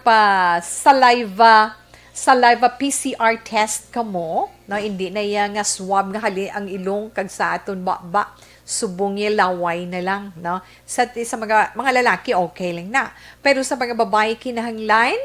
magpa saliva PCR test ka mo, no? Hindi na yang nga swab nga hali ang ilong kag sa aton ba subong laway na lang, no? Sa mga lalaki okay lang na. Pero sa mga babae kinahanglan,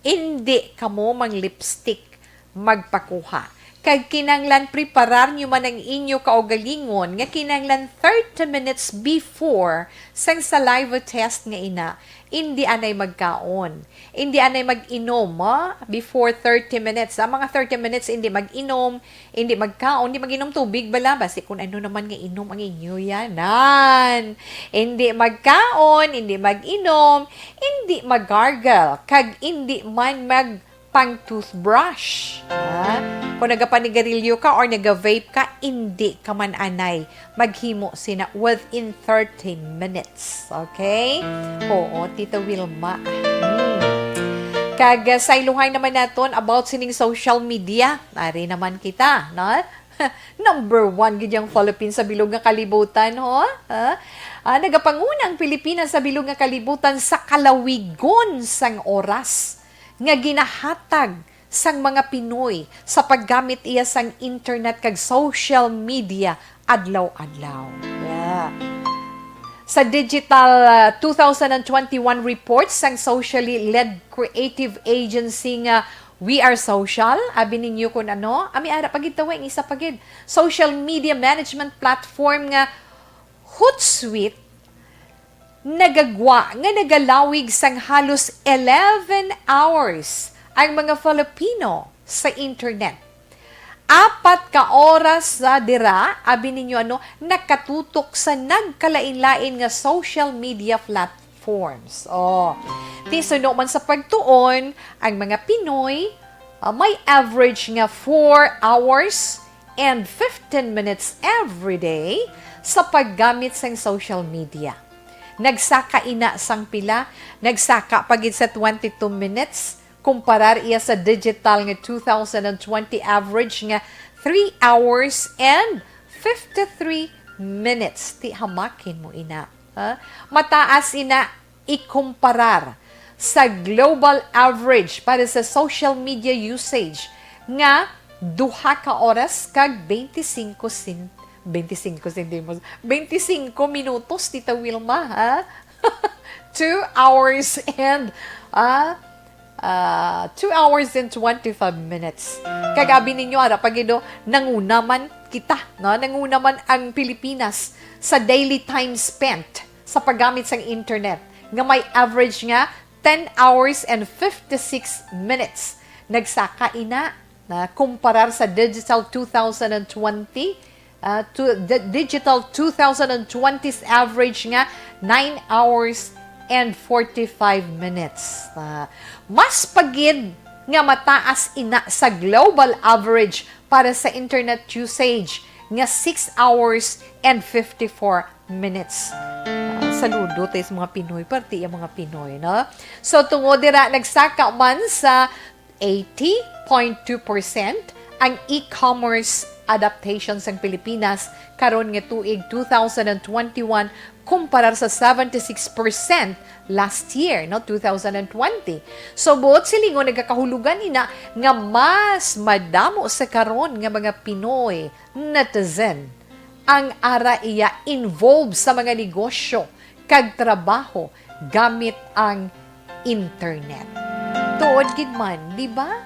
hindi ka mo mang lipstick magpakuha. Kag kinanglan preparar nyo man ang inyo kaugalingon nga kinanglan 30 minutes before sang saliva test nga ina, hindi anay magkaon. Hindi anay mag-inom before 30 minutes. Ang mga 30 minutes hindi mag-inom, hindi magkaon, hindi mag-inom tubig bala. Basi kung ano naman nga inom ang inyo yanan. Hindi magkaon, hindi mag-inom, hindi mag-gargle, kag hindi man pang toothbrush. Kung nagapanigarilyo ka or naga-vape ka, hindi ka man anay maghimo sina within 30 minutes. Okay? Oo, Tita Wilma. Kag sa iluhay naman naton about sining social media. Ari naman kita, no? Number 1 gidyang Philippines sa bilog nga kalibutan, ho? Nagapangunang Pilipinas sa bilog nga kalibutan sa kalawigon sang oras nga ginahatag sang mga Pinoy sa paggamit iya sang internet kag social media adlaw-adlaw. Yeah. Sa digital 2021 report sang socially led creative agency nga We Are Social, abi ninyo kung ami ara pagitawa ang isa pagid social media management platform nga Hootsuite nagagwa nga nagalawig sang halos 11 hours ang mga Filipino sa internet. 4 ka oras sa dira, abi ninyo nakatutok sa nagkalain-lain nga social media platforms. Tisuno man sa pagtuon, ang mga Pinoy may average nga 4 hours and 15 minutes every day sa paggamit sang social media. Nagsaka ina sang pila, nagsaka pagid sa 22 minutes, kumparar iya sa digital nga 2020 average nga 3 hours and 53 minutes. Ti hamakin mo ina. Mataas ina ikumparar sa global average para sa social media usage nga 2 ka oras kag 25 minutos, Tita Wilma, 2 hours and 25 minutes. Kagabi ninyo, pagido, nangunaman kita, nangunaman ang Pilipinas sa daily time spent sa paggamit sa internet, nga may average nga 10 hours and 56 minutes. Nagsaka ina, na kumparar sa digital 2020, digital 2020's average nga 9 hours and 45 minutes. Mas pagid nga mataas ina sa global average para sa internet usage nga 6 hours and 54 minutes. Saludo tayo sa mga Pinoy, parti yung mga Pinoy, no? So, tungod dira, nagsaka man sa 80.2% ang e-commerce adaptation sa Pilipinas karon nga tuig 2021 kumparar sa 76% last year, 2020. So buot silingon nagakahulugan ina nga mas madamo sa karon nga mga Pinoy netizen ang ara iya involved sa mga negosyo kag trabaho gamit ang internet. Tuod gid man, di ba?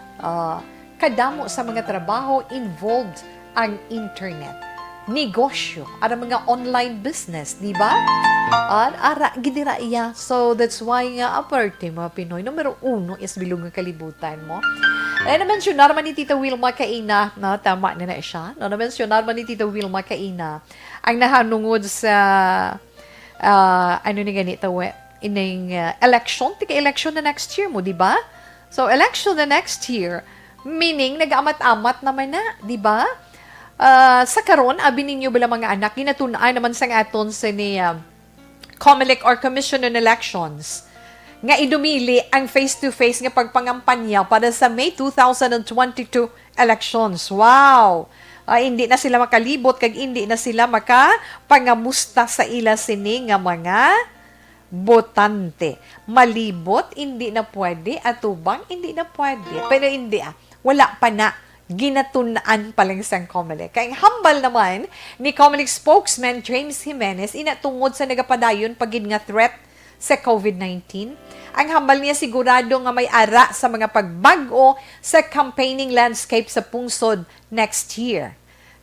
Kadamo sa mga trabaho involved ang internet. Negosyo, ara mga online business, di ba? Ara gidira iya. So that's why nga aparte mga Pinoy, numero 1 is bilog nga kalibutan mo. Na-mentionar man ni Tita Wilma Kaina, tama na siya. Na-mentionar man ni Tita Wilma Kaina ang nahanungod sa ano ni ganito ining election, tika-election na next year mo, di ba? So election na next year, meaning nag-amat-amat naman na, di ba? Sa karon, abi ninyo bila mga anak, ginatunan naman sa aton sa ni COMELEC or Commission on Elections nga idumili ang face-to-face nga pagpangampanya para sa May 2022 elections. Wow! Hindi na sila makalibot kag hindi na sila makapangamusta sa ila sini nga mga botante. Malibot, hindi na pwede. Atubang, hindi na pwede. Pero hindi wala pa na ginatunaan pa lang sa COMELEC. Kaya hambal naman ni COMELEC spokesman James Jimenez inatungod sa nagapadayon pagid nga threat sa COVID-19. Ang hambal niya sigurado nga may ara sa mga pagbago sa campaigning landscape sa pungsod next year.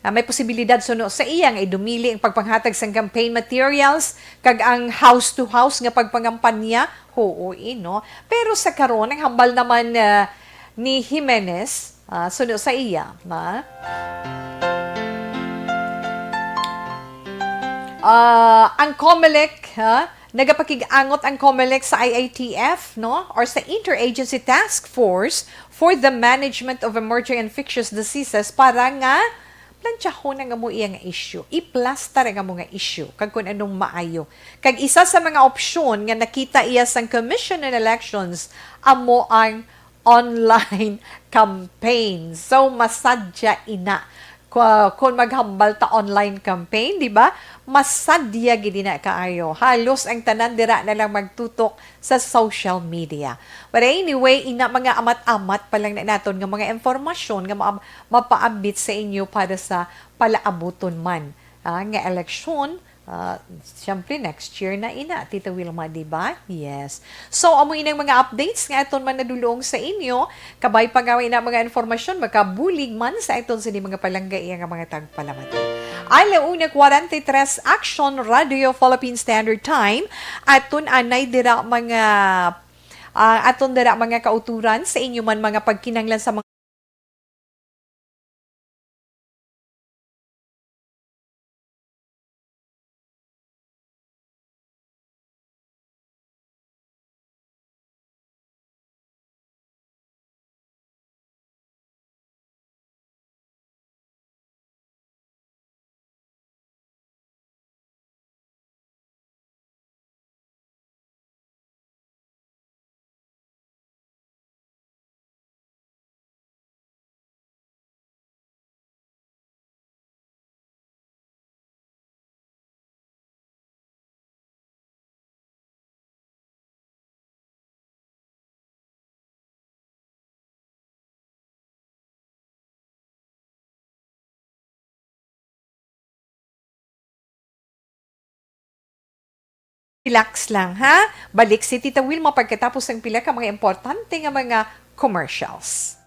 May posibilidad suno sa iya nga idumili ang pagpanghatag sa campaign materials kag ang house-to-house nga pagpangampanya huoy, no? Pero sa karon ang hambal naman ni Jimenez suno sa iya ang COMELEC nagapakig-angot ang COMELEC sa IATF, no, or sa Interagency Task Force for the Management of Emerging Infectious Diseases para nga plantsahon nga mo iya nga issue, i-plaster nga mo nga issue kag kun anong maayo. Kag isa sa mga opsyon nga nakita iya sa Commission on Elections amo ang online campaign. So, masadya ina. Kung maghambal ta online campaign, di ba? Masadya gid na kaayo. Halos ang tanan dira na lang magtutok sa social media. But anyway, ina mga amat-amat pa lang na naton nga mga informasyon nga mapaambit sa inyo para sa palaabuton man nga eleksyon. Siyempre, next year na ina, Tita Wilma, di ba? Yes. So, amo inang mga updates nga aton man nadulong sa inyo. Kabay pa nga ina mga informasyon, makabulig man sa aton sa mga palanggay nga mga tagpalamati. Alauna 43 Action Radio Philippine Standard Time. Aton anay dira mga aton dira mga kauturan sa inyo man mga pagkinanglan sa mga relax lang, ha? Balik si Tita Wilma pagkatapos ng pila ka mga importante nga mga commercials.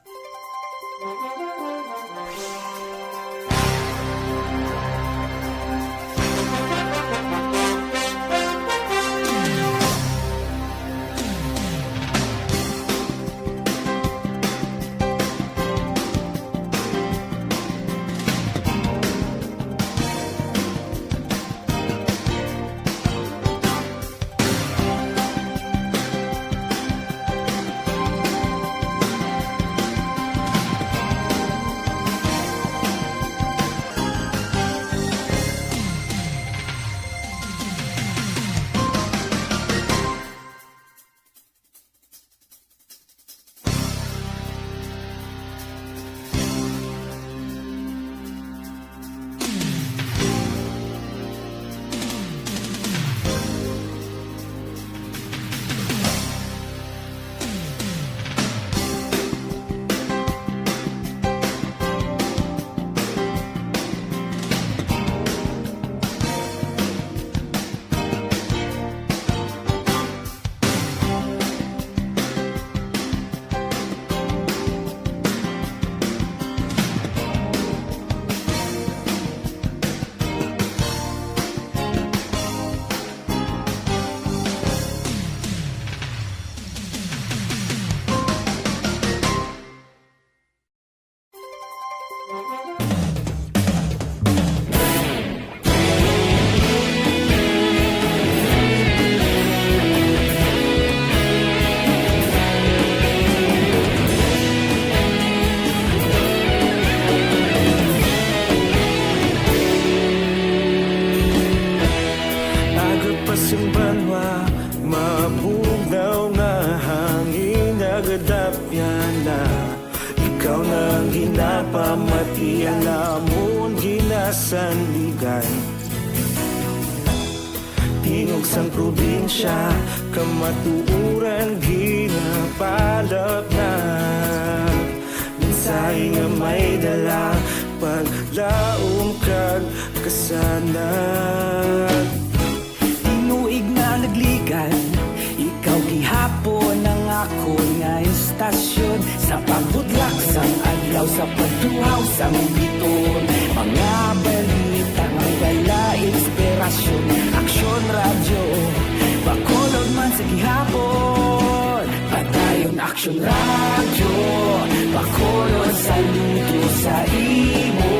Ikaw nang ginapamati, alamon ginasandigan. Tingo Sulog sang probinsya, kamatuuran ginapalap na. Mensahe nga may dala, paglaom kag kasanag. Tinuig na nagligan, ikaw gihapon ang ako nga istasyon. Sa pagbudlak sang adlaw, sa pagtuhaw sang biton, mga balita may dala inspirasyon. Aksyon radyo, bakolod man sa gihapon. Padayon aksyon radyo, bakolod sa luto sa imo.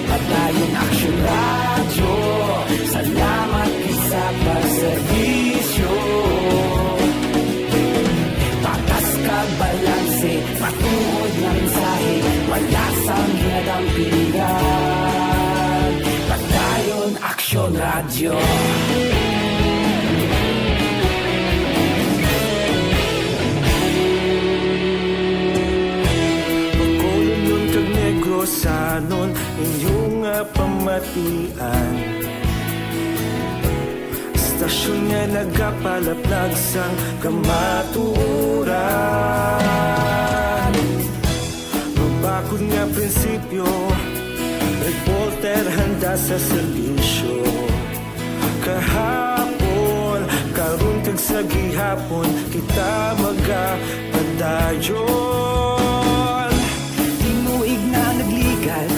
Padayon aksyon radyo, salamat sa pagserbisyo. Patas kag balanse, patuod na mensahe, wala sang ginadampingan. Padayon aksyon radyo. Bacolod nun kag Negrosanon, inyong nga pamatian. Stasyon nga nagapalaplag sang kamatuuran. Mabakod nga prinsipyo, reporter handa sa serbisyo. Kahapon, karon kag sa gihapon, kita magapadayon. Tinuig na nagligan,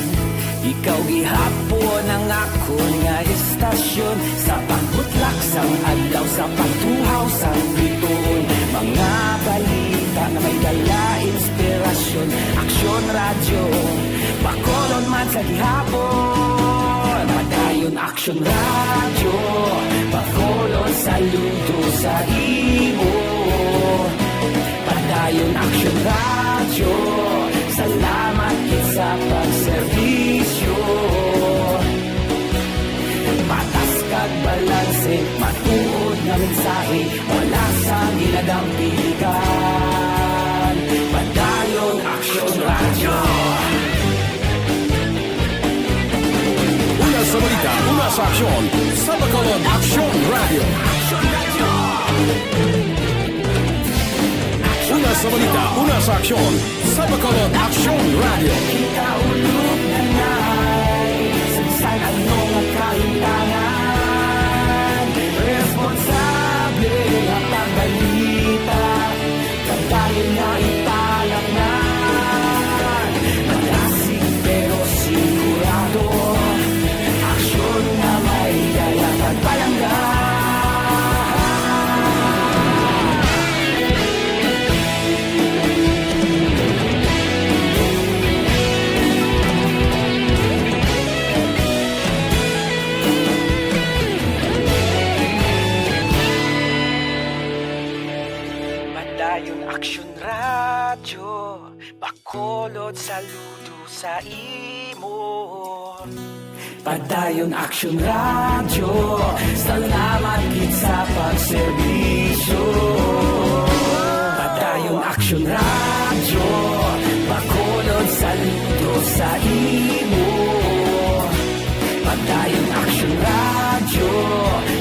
ikaw gihapon ang ako nga istasyon. Sa pagbutlak sang adlaw, sa pagtuhaw sang biton, mga balita na may dala inspirasyon. Aksyon radyo, bakolon man sa gihapon. Padayon aksyon radyo, bakolon saludo sa imo. Padayon aksyon radyo, salamat sa pagserbisyo. Patas kag balanse, matuod na mensahe, wala sa ginadampilikan. Padayon aksyon radyo. Una sa balita, una sa aksyon, sa Bacolod Aksyon Radio. Una sa balita, una sa aksyon, sa Bacolod Aksyon Radio. Kita ulog na na'y sansan ano nga kahintangan. Responsable ang pagbalita, kadayon na italak na. Malasig pero sigurado, aksyon na may dala pagpalanggan. Padayon aksyon radyo, bakolod saludo sa imo. Padayon aksyon radyo, salamat gid sa pagserbisyo. Padayon aksyon radyo, bakolod saludo sa imo. Padayon aksyon radyo,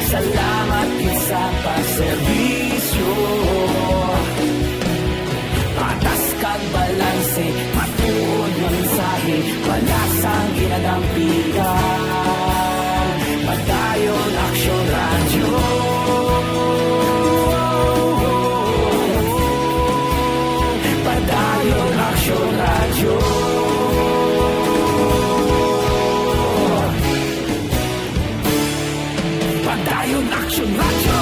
salamat gid sa pagserbisyo. Patas kag balanse, matuod ng mensahe, wala sang ginadampigan. Padayon aksyon radyo. Padayon aksyon radyo. Padayon aksyon radyo.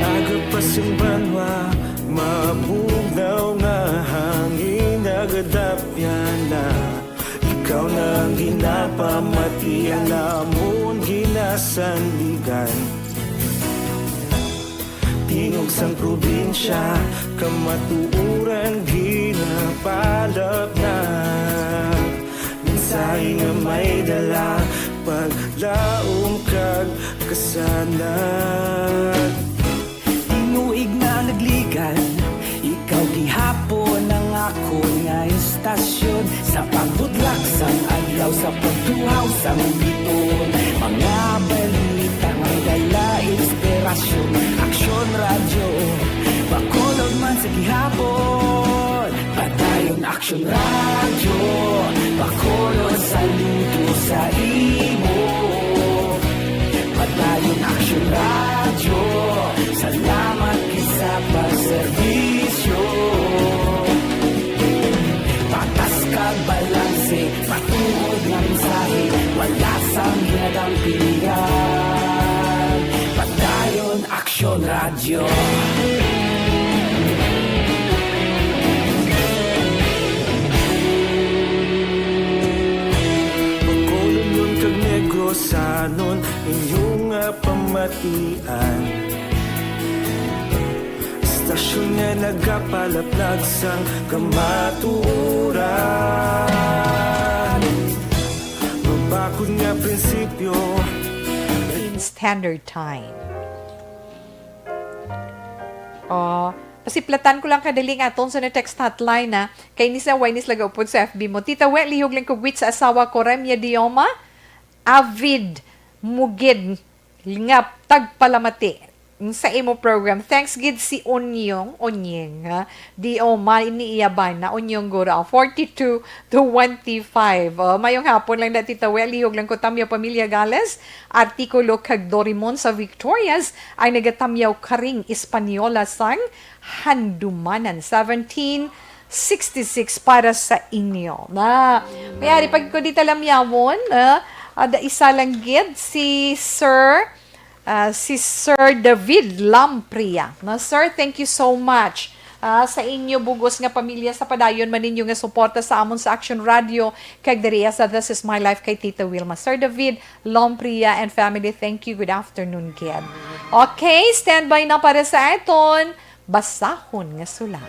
Agapasing banwa, mabugnaw nga hangin nagadapyan na. Ikaw nang ginapamatian namon sandigan. Tingog sang probinsya, kamatuuran ginapalap na. Minsay nga may dala, paglaom kag kasanag. Inuig na nagligan, ikaw gihapon ang ako nga istasyon. Sa pagbudlak sang adlaw, sa pagtuhaw sang biton. Mga balita may dala inspirasyon. Aksyon radyo, bakolod man sa gihapon. Padayon aksyon radyo, bakolod saludo sa imo. Padayon aksyon radyo, salamat kisa pagserbisyo. Patas kag balanse, patuod ng mensahe, wala sang hinadang pilihan. Padayon aksyon radyo. Bakolod nun kag negrosanon, inyong pamatian. Istasyon nga nagapalaplag sang kamatuuran. Mabakod nga prinsipyo, In Standard Time. Oh, pasiplatan ko lang kadaling aton sa na-text hotline na kay Nisa Wainis lagaupod sa FB mo. Tita We, lihog lang kugwit sa asawa ko, Remya Dioma, avid, mugid, nga tagpalamati sa imo program. Thanks gid si Onyeng, ha? Dioma, iniiyaban na Onyeng Gura, 42 to 25. Mayong hapon lang na Tita We, lihog lang ko tamyaw pamilya Gales, artikulo kag Dorimon sa Victorias, ay nagatamyaw karing Espanyola sang Handumanan, 1766 para sa inyo. Na, mayari pag ko di talamyawon, ada isa lang gid si Sir David Lampria. Na sir, thank you so much sa inyo bugos nga pamilya sa padayon man ninyo nga suporta sa amon sa Action Radio kag diriya sa This Is My Life kay Tita Wilma. Sir David Lampria and family, thank you. Good afternoon, kid. Okay, standby na para sa aton basahon nga sulat.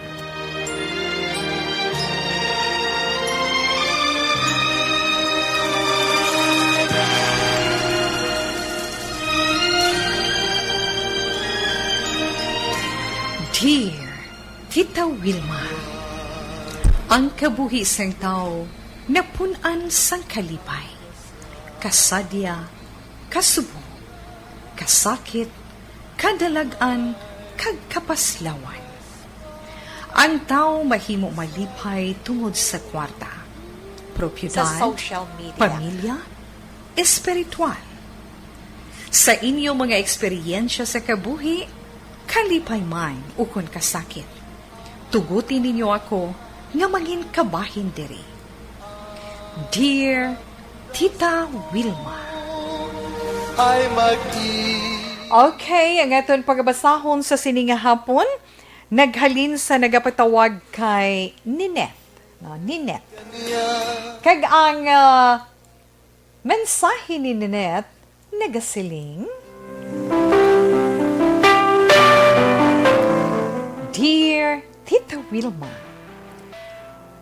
Dear Tita Wilma, ang kabuhi sang tao napunan sang kalipay, kasadya, kasubo, kasakit, kadalagan, kag kapaslawan. Ang tao mahimo malipay tungod sa kwarta, propiedad, Sa social media. pamilya, espiritual. Sa inyo mga eksperyensya sa kabuhi, kalipay man ukon kasakit, tugutin ninyo ako nga maging kabahin diri. Dear Tita Wilma. Okay, ang aton pagbasahon sa sininga hapon, naghalin sa nagapatawag kay Ninette. No, Ninette. Kag ang mensahe ni Ninette, nagasiling, Dear Tita Wilma,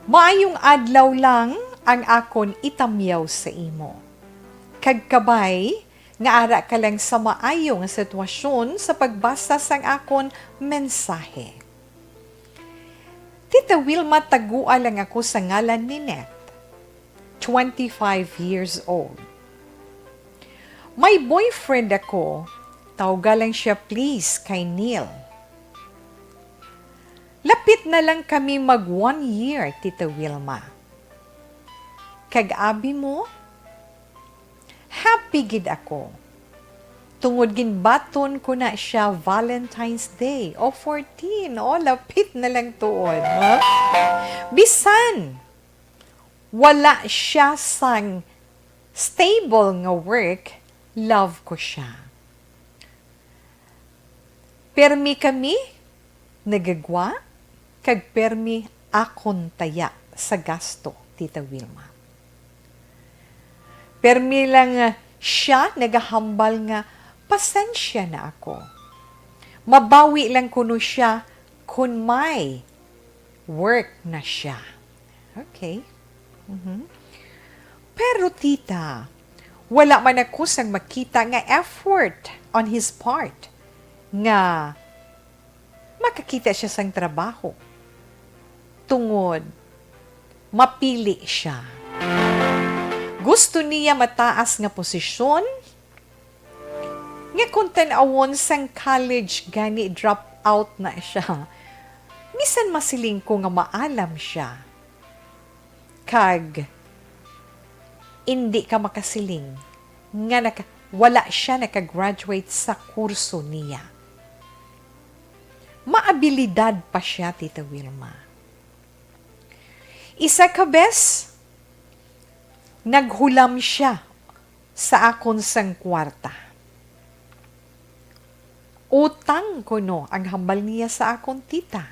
maayong adlaw lang ang akon itamyaw sa imo. Kagkabay, nga ara ka lang sa maayong sitwasyon sa pagbasa sang akon mensahe. Tita Wilma, tagua lang ako sa ngalan ni Net, 25 years old. May boyfriend ako, tawagan lang siya please kay Neil. Lapit na lang kami mag 1 year, Tita Wilma. Kag-abi mo, happy gid ako. Tungod ginbaton ko na siya Valentine's Day o 14. O, lapit na lang tuon. Ha? Bisan, wala siya sang stable nga work, love ko siya. Permi kami, nagagwa, kag permi akon taya sa gasto, Tita Wilma. Permi lang siya nagahambal nga pasensya na ako. Mabawi lang kuno siya kung may work na siya. Okay. Pero tita, wala man ako sang makita nga effort on his part nga makakita siya sang trabaho. Tungod, mapili siya. Gusto niya mataas nga posisyon, nga kung tanawon sang college gani drop out na siya. Bisan masiling ko nga maalam siya. Kag, hindi ka makasiling nga wala siya nakagraduate sa kurso niya. Maabilidad pa siya, Tita Wilma. Isa ka bes, naghulam siya sa akon sang kwarta. Utang ko no ang hambal niya sa akon tita.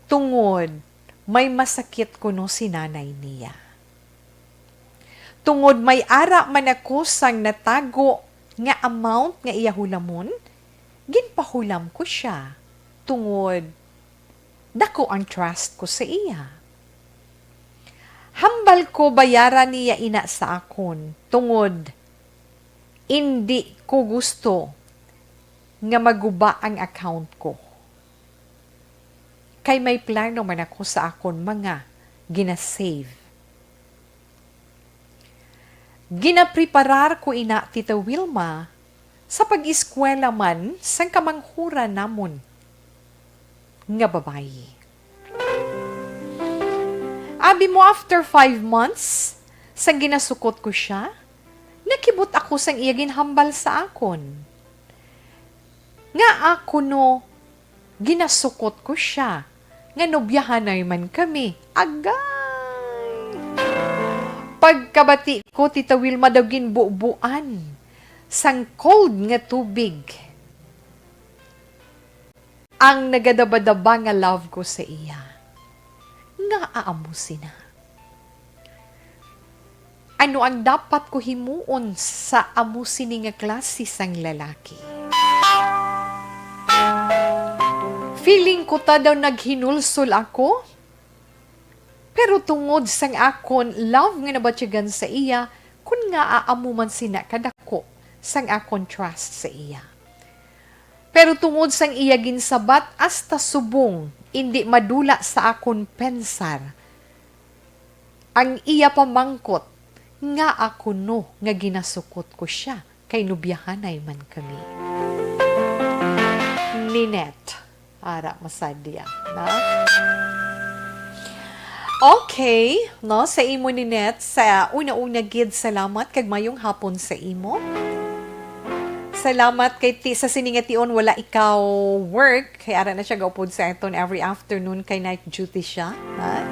Tungod, may masakit ko no si nanay niya. Tungod may ara man ako sang natago nga amount nga iya hulamon, ginpahulam ko siya. Tungod, dako ang trust ko sa iya. Hambal ko bayaran niya ina sa akon. Tungod, hindi ko gusto nga maguba ang account ko. Kay may plano man ako sa akon mga ginasave. Ginapreparar ko ina, Tita Wilma, sa pag-eskwela man sang kamanghura namon nga babayi. Abi mo after 5 months, sang ginasukot ko siya, nakibot ako sang iya ginhambal sa akon. Nga ako no, ginasukot ko siya, nga nobyahan na man kami. Agay! Pagkabati ko, Tita Wilma daw ginbubuan, sang cold nga tubig. Ang nagadabadaba nga love ko sa iya. Nga aamusin na. Ano ang dapat ko himuon sa amusin nga klase sang lalaki? Feeling ko ta daw naghinulsol ako. Pero tungod sang akon love nga nabatyagan sa iya, kun nga aamuman sina kadako sang akon trust sa iya. Pero tungod sang iya ginsabat hasta subong, hindi madula sa akon pensar. Ang iya pamangkot, nga ako no, nga ginasukot ko siya, kay nubyahanay man kami. Ninette, ara masadya, na? Okay, no, sa imo Ninette, sa una-una gid salamat kag mayong hapon sa imo. Salamat kay sa siningation wala ikaw work, kay ara na siya gaupod sa eton every afternoon kay night duty siya. Na?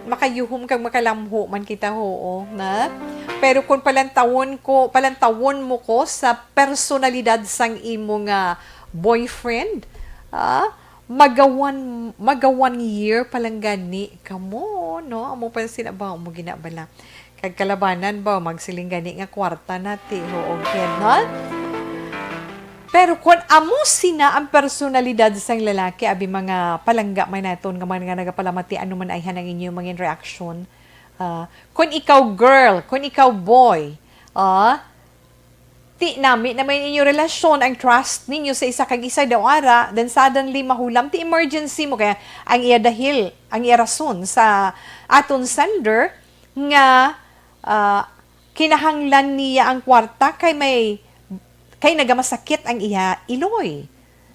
Makayuhom kag makalamho man kita hoo, na? Pero kung palantawon mo ko sa personalidad sang imo nga boyfriend, magawan year palang gani kamo, no? Amo pa sinabaw mo ginabala. Kag kalabanan ba, magsiling gani nga kwarta nati, hoog no? Pero kung amo sina ang personalidad sang lalaki, abi mga palangga man naton, nga mga nagapalamati, ano man ay hanang inyo mga reaction. Kung ikaw girl, kung ikaw boy, ti nami naman inyo relasyon, ang trust ninyo sa isa kag isa daw ara, then suddenly mahulam, ti emergency mo, kaya ang iya dahil, ang iya rason sa aton sender, nga kinahanglan niya ang kwarta kay nagamasakit ang iya iloy.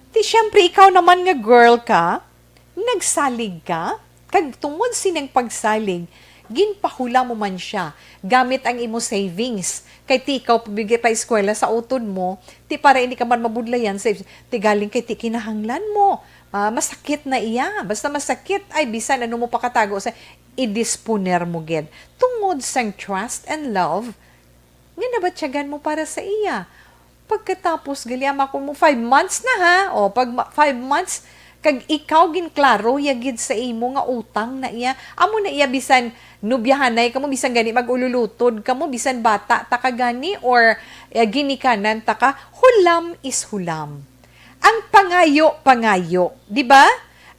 Di syempre ikaw naman nga girl ka, nagsalig ka, kag tungod sinang pagsalig, ginpahula mo man siya, gamit ang imo savings. Kay ti ikaw pabigay pa eskwela sa utod mo, ti para hindi ka man mabudlayan, ti galing kay ti kinahanglan mo. Masakit na iya. Basta masakit, ay bisan ano mo pakatago sa idisponer mo gid. Tungod sang trust and love, nga nabatyagan mo para sa iya. Pagkatapos, galiama ko mo, 5 months na ha. O, pag 5 months, kag ikaw ginklaro, yagid sa imo nga utang na iya. Amo na iya bisan nubyahanay ka mo, bisan gani magululutod ka mo, bisan bata ta ka gani, or ginikanan ta ka, hulam is hulam. Ang pangayo, pangayo. Di ba?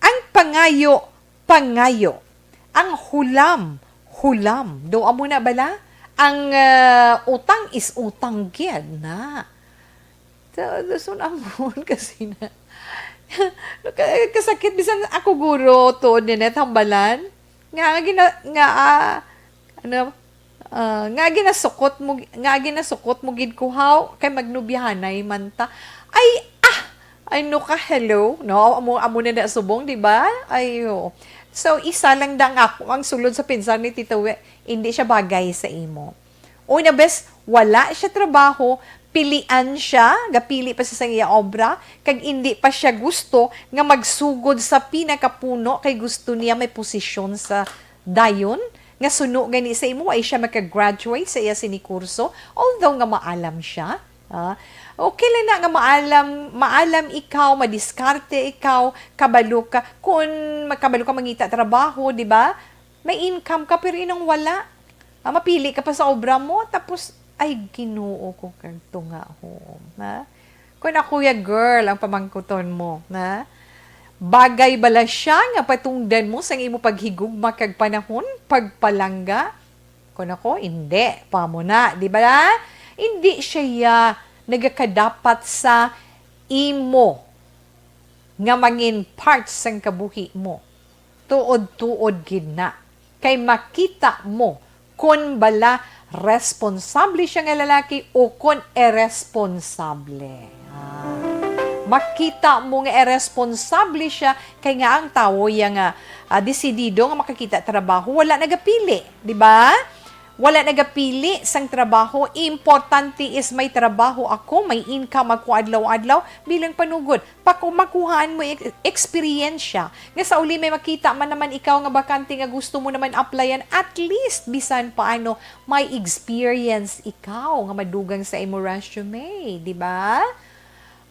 Ang pangayo, pangayo. Ang hulam, hulam. Doa mo na bala? Ang utang is utang gyud na. So, amon kasi na. Kasakit bisan ako guro to ninet hambalan. Nga ginasukot mo gid kuhaw kay magnubyahanay man ta. Ay no ka hello, no? Amo na subong, di ba? Ayo. So, isa lang dang ako ang sulod sa pinsan ni Tita We, hindi siya bagay sa imo. Una bes, wala siya trabaho, pilian siya, gapili pa sa iya obra, kag hindi pa siya gusto nga magsugod sa pinakapuno, kay gusto niya may posisyon sa dayon, nga suno gani sa imo, ay siya makagraduate sa iya sinikurso, although nga maalam siya. Okay lang na nga maalam ikaw, madiskarte ikaw, kabalo ka, kung makabalo ka mangita trabaho, di ba? May income ka, pero inang wala. Mapili ka pa sa obra mo, tapos, ay, Ginoo ko kang tunga ho. Na? Kung ako ya girl, ang pamangkuton mo, na? Bagay bala siya nga patungdan mo sa imo paghigugma kag panahon, pagpalangga? Kung ako, hindi. Pamo na, di ba? Hindi siya nagakadapat sa imo nga mangin parts sang kabuhi mo. Tuod-tuod gid na. Kay makita mo kung bala responsable siya nga lalaki o kung irresponsable. Makita mo nga irresponsable siya kay nga ang tao yang desidido nga makakita trabaho, wala nagapili, di ba? Wala nagapili sang trabaho. Importante is may trabaho ako, may income ako adlaw-adlaw bilang panugod. Makuhaan mo experience nga sa uli may makita man naman ikaw nga bakante nga gusto mo naman applyan, at least bisan paano may experience ikaw nga madugang sa imo resume, di ba?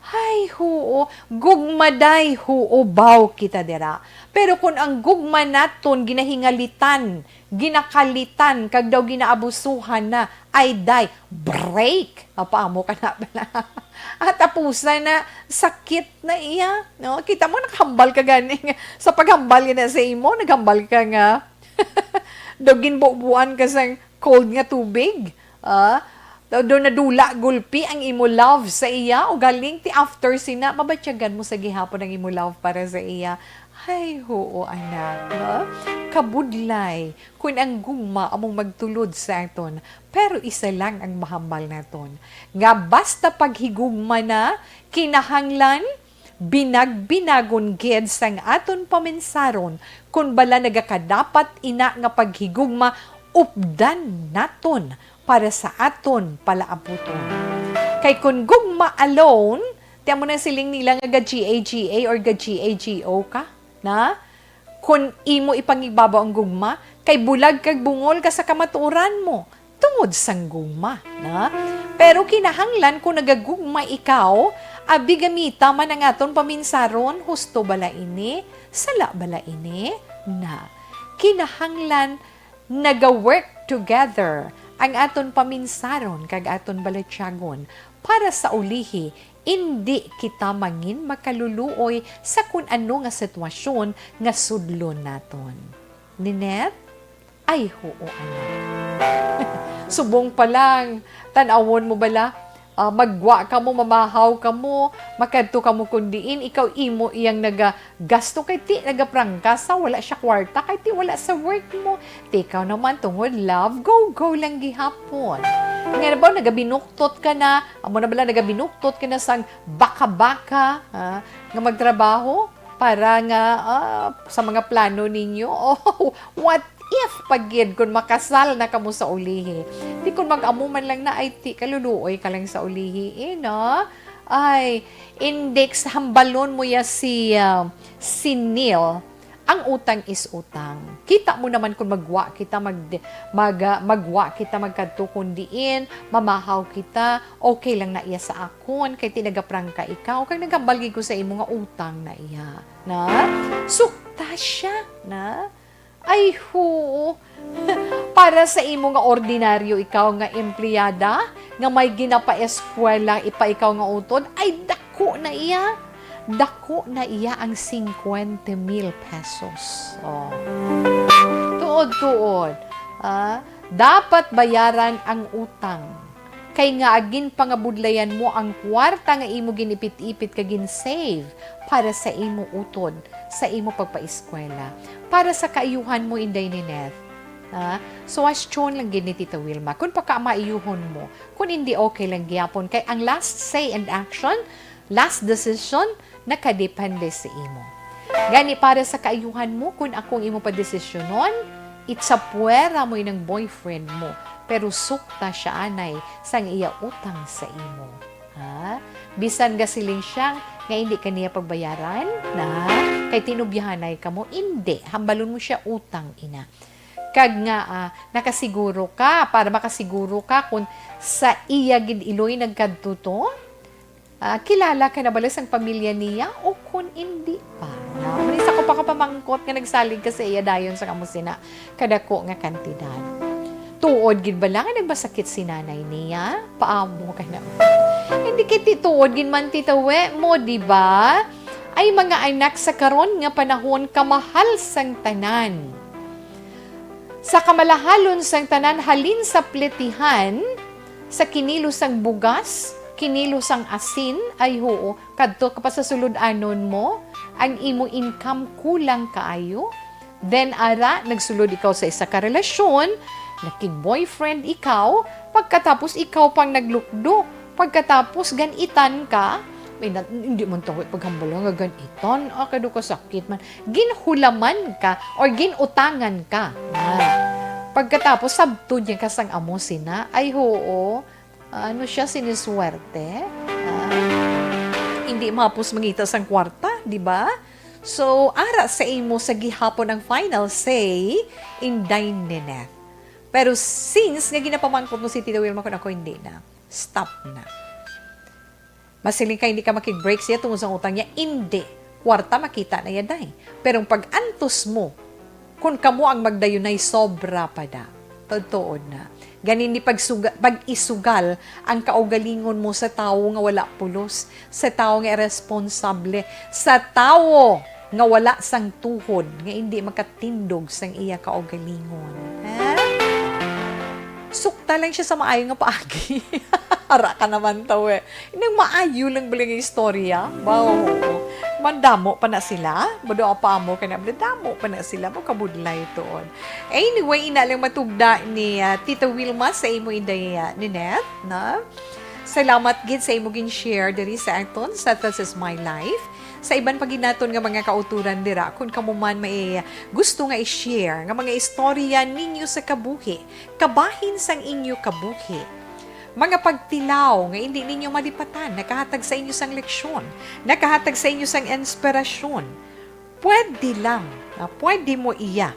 Hay huo, gugmaday huo baw kita dira. Pero kung ang gugma naton ginahingalitan, ginakalitan, kag daw ginaabusuhan na, ay day, break. Paamo ka na bala. At tapusan na, sakit na iya. No? Kita mo, naghambal ka gani. Sa paghambal ka na sa imo, naghambal ka nga. Daw ginbubuan ka sa cold nga tubig. Doon nadula gulpi ang imo love sa iya o galing ti after sina mabatyagan mo sa gihapon ang imo love para sa iya. Ay hoo anak, kabudlay kun ang gugma among magtulod sa aton, pero isa lang ang mahambal naton nga basta paghigugma na kinahanglan binagbinagon gid sang aton paminsaron kun bala nagakadapat ina nga paghigugma updan naton para sa aton palaabuton. Kay kung gugma alone, tiyan mo na siling nila nga ga-GAGA or ga-GAGO ka, na? Kung imo ipangibabaw ang gugma, kay bulag kag bungol ka sa kamatuoran mo, tungod sang gugma, na? Pero kinahanglan kung nagagugma ikaw, abigamita man ang aton paminsaron, husto bala ini, sala bala ini, na? Kinahanglan naga-work together ang aton paminsaron kag aton balatyagon para sa ulihi hindi kita mangin makaluluoy sa kun ano nga sitwasyon nga sudlon naton. Ninet? Ay hoo anak. Subong pa lang, tanawon mo bala, magwa ka mo, mamahaw ka mo, makadto ka mo kundiin, ikaw imo iyang nagagasto kay ti, nagaprangkasa, wala siya kwarta, kay ti wala sa work mo. Ti ikaw naman tungod love, go lang gihapon. Nga ba, nagabinuktot ka na, amo na bala nagabinuktot ka na sang baka-baka, nga magtrabaho, para nga sa mga plano ninyo. Oh, what if pagid kung makasal na kamo sa ulihi. Di kung mag-amuman lang na ay ti kaluluoy ka lang sa ulihi, no? Ay, index hambalon mo ya si Neil. Ang utang is utang. Kita mo naman kung magwa kita magkadto kundiin, mamahaw kita, okay lang na iya sa akon, kay tinagaprang ka ikaw, kay nagabalgi ko sa imo nga utang na iya. Na? Sukta siya, na? Ay ho, para sa imo nga ordinaryo ikaw nga empleyada, nga may ginapa-eskwela ipa ikaw nga utod, ay dako na iya. Dako na iya ang 50,000 pesos. Oh. Tuod-tuod. Dapat bayaran ang utang. Kay nga agin pangabudlayan mo ang kwarta nga imo ginipit-ipit ka gin-save para sa imo utod, sa imo pagpaeskwela, para sa kaayuhan mo inday ni Neth. So asyon lang gini Tita Wilma. Kung pagkamaayuhon mo, kung hindi okay lang gyapon, kay ang last say and action, last decision, nakadepende sa imo. Gani para sa kaayuhan mo, kung akong imo pa desisyonon, itsapuera mo ng boyfriend mo, pero sukta siya anay sang iya utang sa imo. Bisan gasiling siyang nga hindi kaniya pagbayaran, kay tinubyahanay ka mo, hindi, hambalon mo siya utang ina. Kag nga, nakasiguro ka, para makasiguro ka kung sa iya gid iloy nagkadtuto, kilala ka na balas ang pamilya niya o kung hindi pa. Manisa ko pa kapamangkot nga nagsalig ka sa iya dayon sa kamusina, kadako nga kantidad. Tuod gid ba lang nagbasakit si nanay niya? Paamo ka na. Hindi kiti tuod gid man titawe mo, di ba? Ay mga anak sa karon nga panahon kamahal sang tanan. Sa kamalahalon sang tanan halin sa pletihan, sa kinilos sang bugas, kinilos sang asin, ay hoo, kadto ka pa sa sulod-anon mo, ang imo income kulang kaayo, then ara, nagsulod ikaw sa isa ka relasyon, nakig-boyfriend ikaw, pagkatapos ikaw pang naglukdo, pagkatapos ganitan ka, hindi man tawid paghambala nga ganitan, kado ka sakit man, ginhulaman ka, or ginutangan ka. Pagkatapos, sabtod niya kasang amo sina, ay hoo, ano siya, siniswerte, hindi mapos mangita sang kwarta, di ba? So, ara sa imo sa gihapon ang final say, inday ni Neth. Pero since nga ginapamangkot mo si Tita Wilma kung ako hindi na, stop na. Masiling ka hindi ka makig-break siya tungkol sa utang niya, hindi. Kwarta makita na yaday. Pero pag antos mo, kung kamo ang magdayon ay sobra pa da. Totoo na. Ganin ni pag-isugal ang kaugalingon mo sa tao nga wala pulos, sa tao nga irresponsable, sa tao nga wala sang tuhod, nga hindi makatindog sang iya kaugalingon. Sukta lang siya sa maayo nga paagi. Ara ka naman tao eh. Inang maayo lang balang yung istorya. Wow. Mandamo pa na sila. Madoa pa mo ka na. Mandamo pa na sila. Magkabudlay itoon. Anyway, ina lang matugda ni Tita Wilma sa imo inday ni Neth. Na? Salamat gid sa imo gin-share diri sa aton sa This Is My Life. Sa iban paginaton nga mga kauturan dira, kung kamo man may gusto nga i-share nga mga istorya ninyo sa kabuhi, kabahin sang inyo kabuhi, mga pagtilaw nga hindi ninyo malipatan, nakahatag sa inyo sang leksyon, nakahatag sa inyo sang inspirasyon, pwede lang, pwede mo iya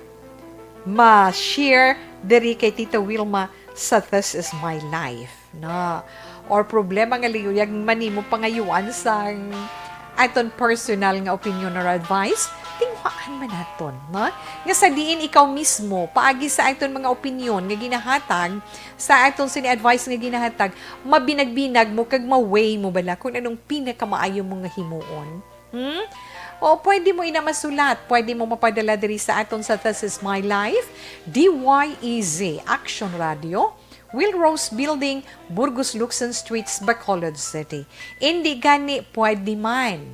ma-share diri kay Tita Wilma sa This Is My Life. Na? Or problema nga liyuyag manimo pangayuan sang aton personal nga opinion or advice, tingwaan man naton, no? Nga sa diin ikaw mismo, paagi sa aton mga opinion nga ginahatag, sa aton sini-advice nga ginahatag, mabinag-binag mo, kag ma-weigh mo bala kung anong pinakamaayo mo nga himuon. O pwede mo inamasulat, pwede mo mapadala diri sa aton sa This Is My Life, DYEZ, Action Radio, Willrose Building, Burgos Luxon Streets, Bacolod City. Hindi gani, pwede man.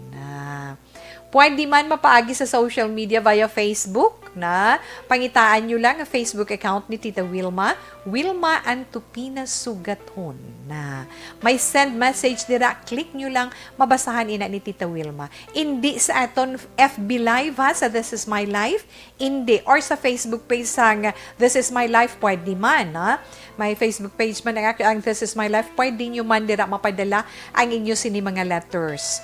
Pwede man mapaagi sa social media via Facebook, na pangitaan nyo lang ang Facebook account ni Tita Wilma, Wilma Antupina Sugaton. Na may send message dira, click nyo lang, mabasahan ina ni Tita Wilma. Hindi sa aton FB Live sa This Is My Life, hindi. Or sa Facebook page sang This Is My Life, pwede man. May Facebook page man ang This Is My Life, pwede nyo man dira mapadala ang inyo sini mga letters.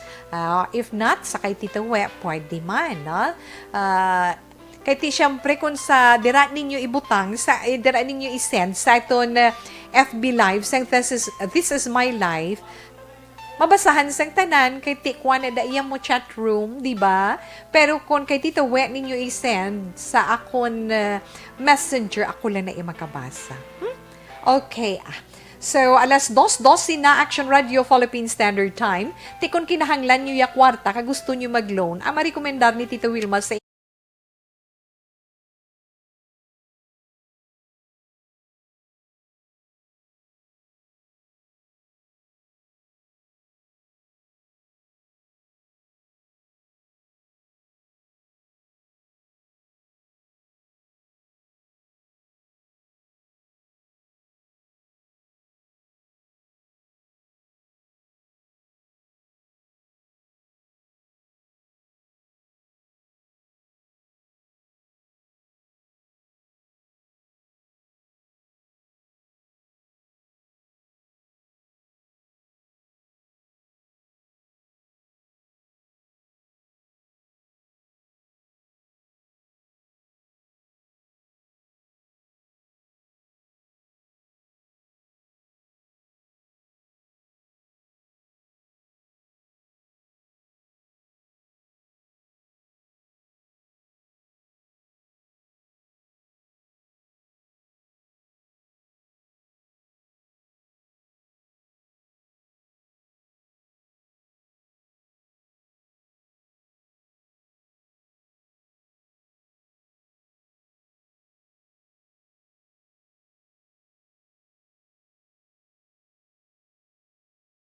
If not, sa kay Tita We, pwede man. Kaya siyempre kung sa dira ninyo ibutang, sa dira ninyo isend sa iton FB Live, sayang This Is My Life, mabasahan sang tanan kay tikwa na da iya mo chat room, di ba? Pero kung kay Tita We ninyo i-send sa akon messenger, ako lang na makabasa. Okay. So, alas 2:12 na Action Radio Philippine Standard Time. Tikon kinahanglan nyo ya kwarta, kagusto nyo mag-loan, ang marekomendar ni Tita Wilma sa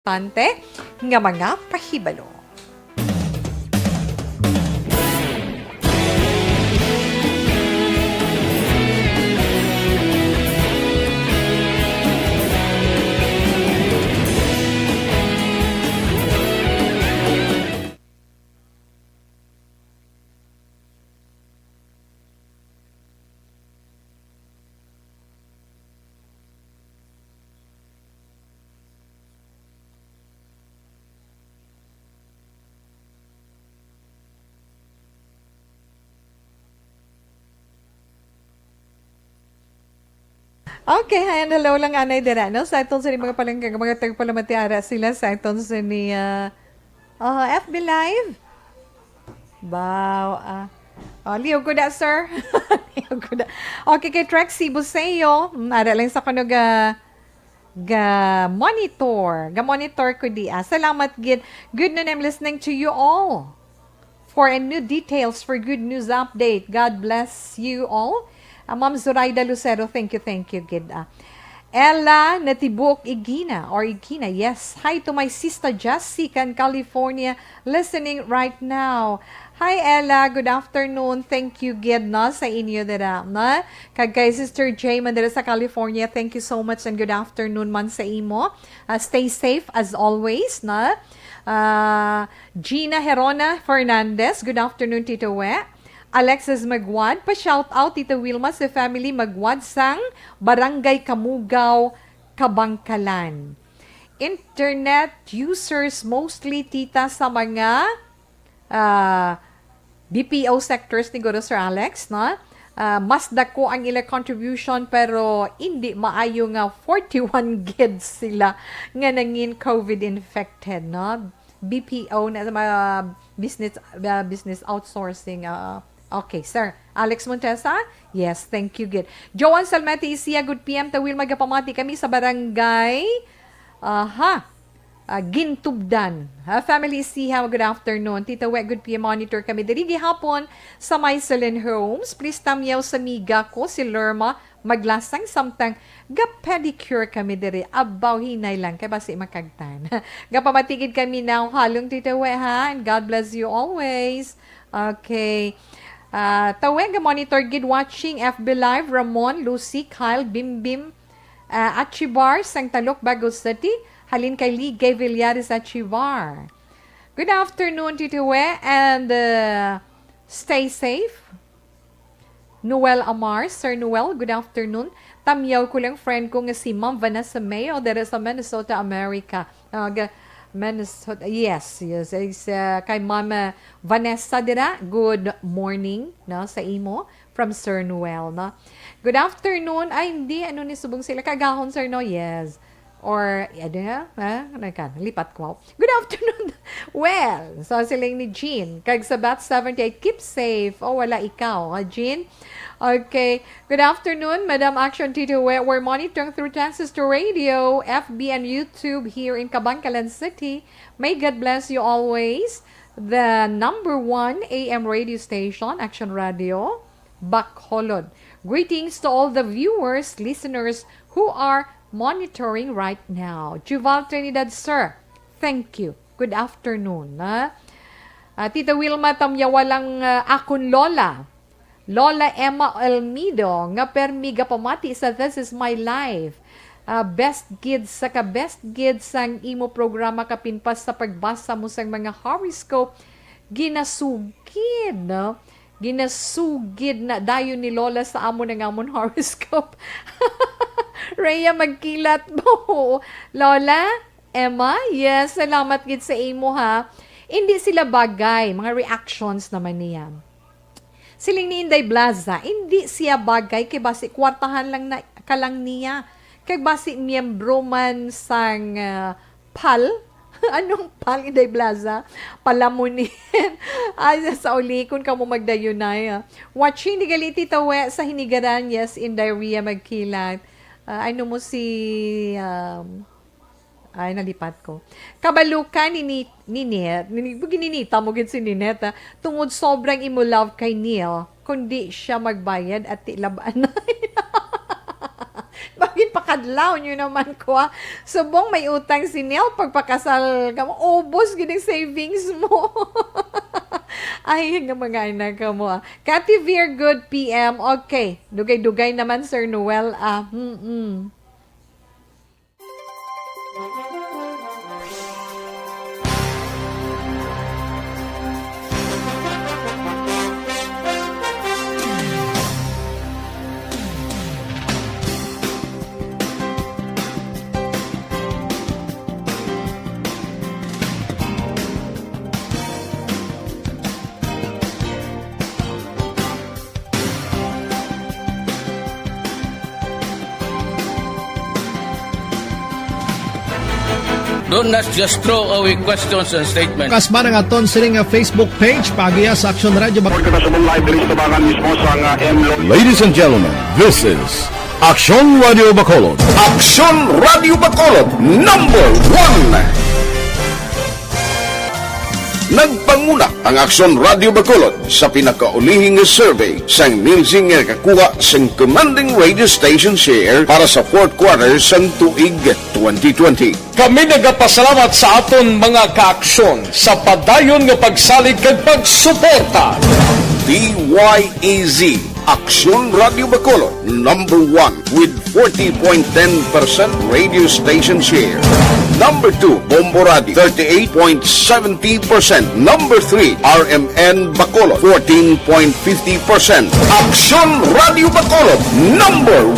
tante nga mga pahibalo. Okay, hi and hello lang anay dira, no? Sa itong sa mga palanggang mga tagpalamatiara sila sa itong sa ni FB Live. Wow, liyo ko na, sir. Liyo ko na. Okay, kay Trexie Buseo, ara lang sa kuno ga monitor ko di. Salamat gid. Good noon, I'm listening to you all. For a new details for good news update. God bless you all. Ma'am Zoraida Lucero, thank you, Gid. Ella Natibuk Igina, yes. Hi to my sister Jessica in California, listening right now. Hi Ella, good afternoon. Thank you, Gid, no, sa inyo dira, na. Kay Sister Jay man dira sa California, thank you so much and good afternoon man sa imo. Stay safe as always, na. Gina Herona Fernandez, good afternoon, Tito We. Alexis Magwad, pa-shout out Tita Wilma sa family Magwad sang Barangay Kamugaw, Kabangkalan. Internet users mostly tita sa mga BPO sectors ni Guru Sir Alex, no? Mas dako ang ila contribution pero hindi maayo nga 41 gigs sila nga nangin COVID infected, no? BPO na sa mga business outsourcing. Okay, sir. Alex Montesa? Yes, thank you, good. Joan Salmati Isia, good PM. Tawil magapamati kami sa barangay Gintubdan. Family Isia, good afternoon. Tita We, good PM monitor kami. Diri gihapon sa Myselin Homes. Please tamyaw sa miga ko, si Lerma, maglasang samtang ga-pedicure kami diri. Abaw hinay lang, kaya basi makagtan. Gapamatigid kami now, halong Tita We, ha? And God bless you always. Okay. Tawag monitor gid watching FB Live Ramon, Lucy, Kyle, Bimbim, Achibar, sang Talok, Bago City, halin kay Lee Gay Villares Achibar. Good afternoon, Tito We, and stay safe. Noel Amar, Sir Noel, good afternoon. Tamyaw ko lang friend ko nga si Ma'am Vanessa Mayo, there sa Minnesota, America. Minnesota, yes. It's, kay Mama Vanessa dira, good morning, no, sa imo, from Sir Noel, no. Good afternoon, ay hindi, ano ni subong sila, kagahon, Sir, no, yes. Or, lipat ko. Good afternoon. Well, so silang ni Jean. Kag sa Bat 78, keep safe. Oh, wala ikaw, ha, Jean? Okay. Good afternoon, Madam Action Tito. We're monitoring through Transistor Radio, FB, and YouTube here in Cabancalan City. May God bless you always. The number 1 AM radio station, Action Radio, Bacolod. Greetings to all the viewers, listeners who are monitoring right now. Juval Trinidad, sir. Thank you. Good afternoon. Tita Wilma Tamyawa lang akon lola. Lola Emma Almido nga permiga pamati sa This Is My Life. Best gids sa best gids sang imo programa kapinpas sa pagbasa mo sang mga horoscope. Ginasugid, no? Ginasugid na dayon ni Lola sa amon ng amon horoscope. Rhea magkilat mo. Lola, Emma, yes, salamat gid sa imo ha. Hindi sila bagay, mga reactions naman niya. Siling ni Inday Blaza, hindi siya bagay kay basi kwartahan lang na kalang niya. Kay basi miyembro man sang PAL. Anong PAL, Inday Blaza? Palamunin. Ay, sa uli, kung ka mo magdayunay. Watching ni Galiti Tawe sa Hinigaran, yes, Inday Rhea magkilat. Ano mo si... ay, nalipat ko. Kabalukan ni Net. Gininita mo gid si Nineta. Tungod sobrang imo love kay Neil. Kundi siya magbayad at tilaban na. Bakit pakadlaw nyo naman ko ha? Subong may utang si Neil. Pagpakasal ka mo, ubos gining savings mo. Ay, nga mga anak ka mo ah. Cathy Veer, good PM. Okay. Dugay-dugay naman, Sir Noel. Don't just throw away questions and statements. Kasma ng aton sining nga Facebook page pagiya sa Action Radio. Ladies and gentlemen, this is Action Radio Bacolod. Action Radio Bacolod, number 1. Nagpanguna ang Action Radio Bacolod sa pinakaulihing survey sang Nielsen nga kakuha sang commanding radio station share para sa fourth quarter sang tuig 2020. Kami nagapasalamat sa aton mga kaaksyon sa padayon nga pagsalig kag pagsuporta. DYEZ Action Radio Bacolod, number 1 with 40.10% radio station share. Number 2, Bombo Radio, 38.70%. Number 3, RMN Bacolod, 14.50%. Action Radio Bacolod, number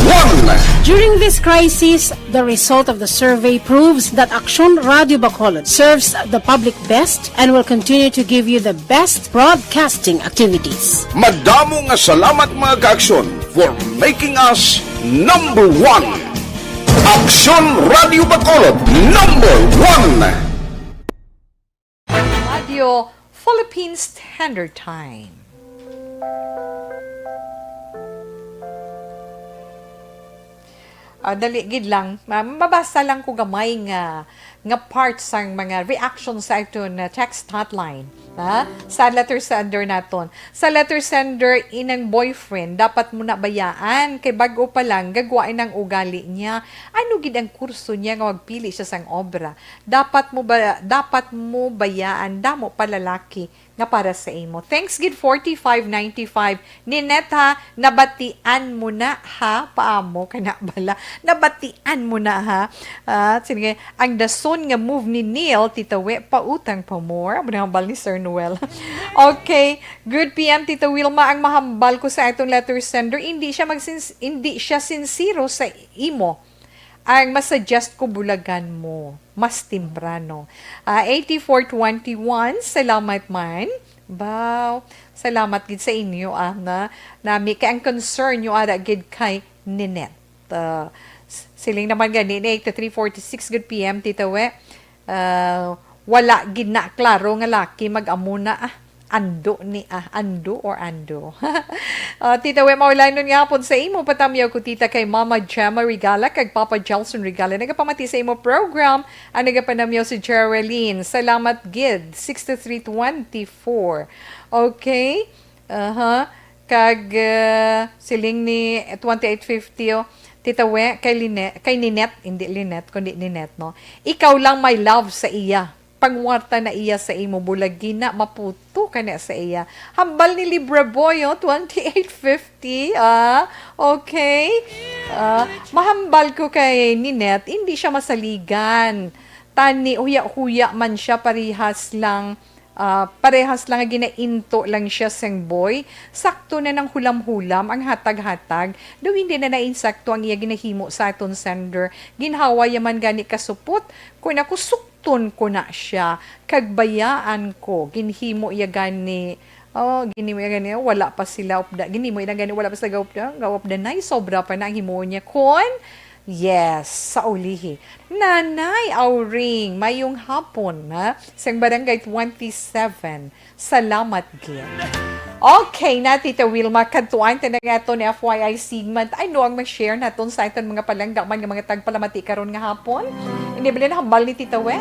1. During this crisis, the result of the survey proves that Action Radio Bacolod serves the public best and will continue to give you the best broadcasting activities. Madamo nga salamat mga kaaksyon for making us number 1. Action Radio Bacolod, number 1. Radio Philippines Standard Time. Dali gid lang, mabasa lang ko gamay nga parts sang mga reactions sa ito na text hotline. Sa letter sender naton. Sa letter sender, inang boyfriend, dapat mo na bayaan. Kay bago pa lang, gagwain ang ugali niya. Ano gid ang kurso niya nga magpili siya sang obra. Dapat mo bayaan, damo palalaki nga para sa imo. Thanks gid 4595. Nineta, nabatian mo na ha? Paamo ka na bala. Nabatian mo na ha? Sige, ang dason nga move ni Neil, titawe, pautang pa more. Abo na hambal ni Sir Noel. Okay, good PM, Tita Wilma. Ang mahambal ko sa itong letter sender, hindi siya sincero sa imo. Ang masuggest ko, bulagan mo. Mas timbrano. 8421, salamat man. Wow, salamat gid sa inyo na nami kay ang concern nyo ara gid kay Ninette. Siling naman gani, 8 to 3:46 good PM, Tita We. Wala gina klaro nga laki mag-amuna ando or ando. Tita We, maulay nun nga po sa imo patamyaw ko tita kay Mama Gemma Regala kag Papa Jelson Regala. Nagapamati sa imo program ang nagapanamyaw si Geraldine. Salamat gid 6324. Okay? Kag siling ni 2850 Tita We, kay Ninette, hindi Linette, kundi Ninette, no? Ikaw lang my love sa iya. Pangwarta na iya sa imo, bulagi na, maputo ka na sa iya. Hambal ni Libra Boy, 2850, okay? Mahambal ko kay Ninette, hindi siya masaligan. Tani, huya-huya man siya, parehas lang ginainto lang siya sang boy. Sakto na ng hulam-hulam ang hatag-hatag. Daw hindi na nainsakto ang iya ginahimo sa aton sender. Ginhawa yaman gani kasupot. Kung ako sukton ko na siya. Kagbayaan ko. Ginhimo iya gani. Ginimo iya gani. Wala pa sila upda. Ginimo iya gani. Wala pa sila gawapda na. Sobra pa na ang himo niya. Yes, sa ulihi. Nanay Auring, mayong hapon, ha? Sang barangay 27. Salamat, gid. Okay na, Tita Wilma, kadtuan na nga ito ni FYI segment. Ay, no, ang mag-share na ito sa ito mga palanggaman, mga tagpalamati karon nga hapon. Hindi ba na hambal ni Tita We?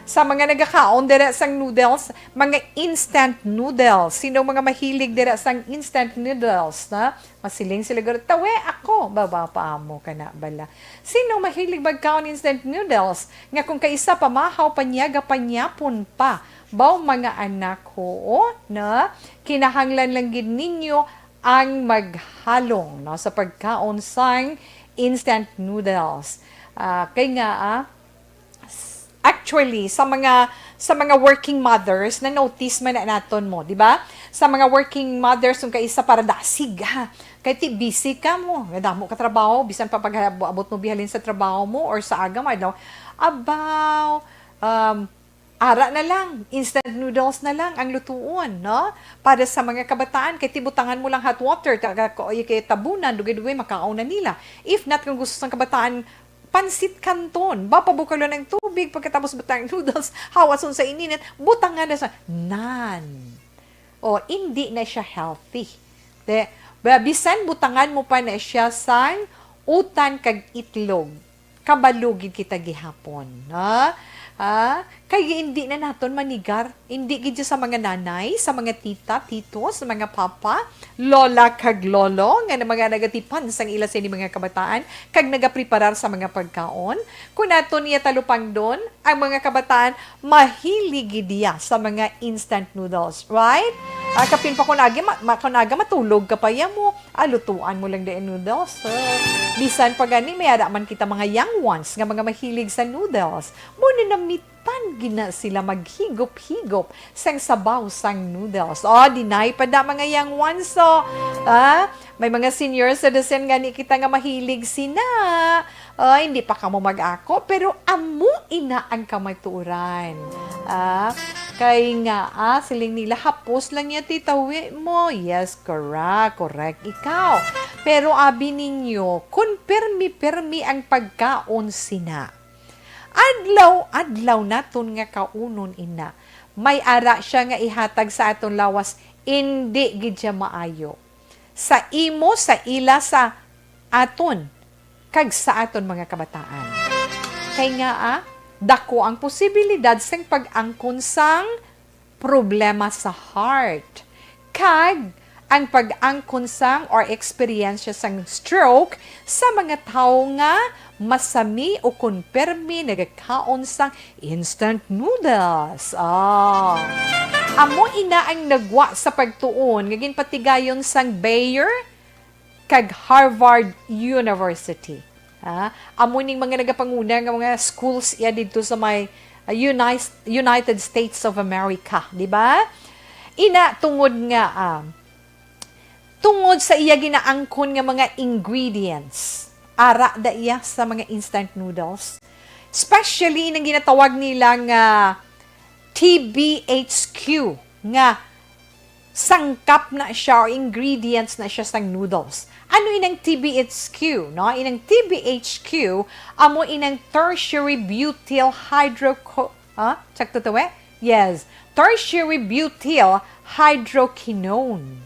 Sa mga nagkakaon dira sang noodles, mga instant noodles. Sino mga mahilig dira sang instant noodles, na? Masiling sila garo, tawe ako, baba pa mo ka na bala. Sino mahilig magkaon instant noodles? Nga kung kaisa pamahaw panyaga panyapon pa. Baw mga anak ko, na? Kinahanglan lang gid ninyo ang maghalong, no? Sa pagkaon sang instant noodles. Kay nga, actually, sa mga working mothers, na notice man na naton mo, di ba? Sa mga working mothers, kung kaisa para dasig, ha? Kaya busy ka mo, damo ka trabaho, bisan pa pag-abot mo bihalin sa trabaho mo or sa agam, ara na lang, instant noodles na lang ang lutuon, no? Para sa mga kabataan, kaya tibutangan mo lang hot water, kaya tabunan, dugay-dugay, makaon na nila. If not, kung gusto ng kabataan, pansit kanton, papabukalo ng tubig, pagkatapos butang noodles, hawason sa ininit, butangan na sa hindi na siya healthy. Bisan butangan mo pa na siya sa utan kag itlog, kabalugid kita gihapon, no? Kaya hindi na naton manigar, hindi gid sa mga nanay, sa mga tita, tito, sa mga papa, lola kag lolo, nga na mga nagatipan sang ila sa mga kabataan, kag nagapreparar sa mga pagkaon. Kung naton niya talupang doon, ang mga kabataan, mahilig diya sa mga instant noodles, right? Kapin pa kunaga matulog ka pa mo, lutuan mo lang din noodles. Bisan pa gani, may man kita mga young ones, nga mga mahilig sa noodles. Muna namitan gina sila maghigop-higop sang sabaw sang noodles. Dinay pa da mga young ones. May mga senior citizen gani kita nga mahilig sina. Hindi pa ka mo mag-ako, pero amo ina ang kamaturan. Kay nga, siling nila, hapos lang niya titawi mo. Yes, correct, ikaw. Pero abi ninyo, kung permi ang pagkaon sina. Adlaw naton nga kaunon ina. May ara siya nga ihatag sa aton lawas, hindi gid siya maayo. Sa imo, sa ila, sa aton, kag sa aton mga kabataan. Kay nga, dako ang posibilidad sang pag-angkon sang problema sa heart. Kag ang pag-angkon sang or experience sang stroke sa mga tao nga masami o konpermi nagakaon sang instant noodles. Amo ina ang nagwa sa pagtuon, ngagin patigayon sang Bayer kag Harvard University. Amo ning mga nagapanguna nga mga schools iya dito sa may United States of America, di ba? Ina tungod sa iya ginaangkon nga mga ingredients, ara da iya sa mga instant noodles, especially nang ginatawag nila nga TBHQ nga sangkap na siya or ingredients na siya sang noodles. Ano inang TBHQ, no? Inang TBHQ, amo inang tertiary butyl sakto to eh? Yes, tertiary butyl hydroquinone.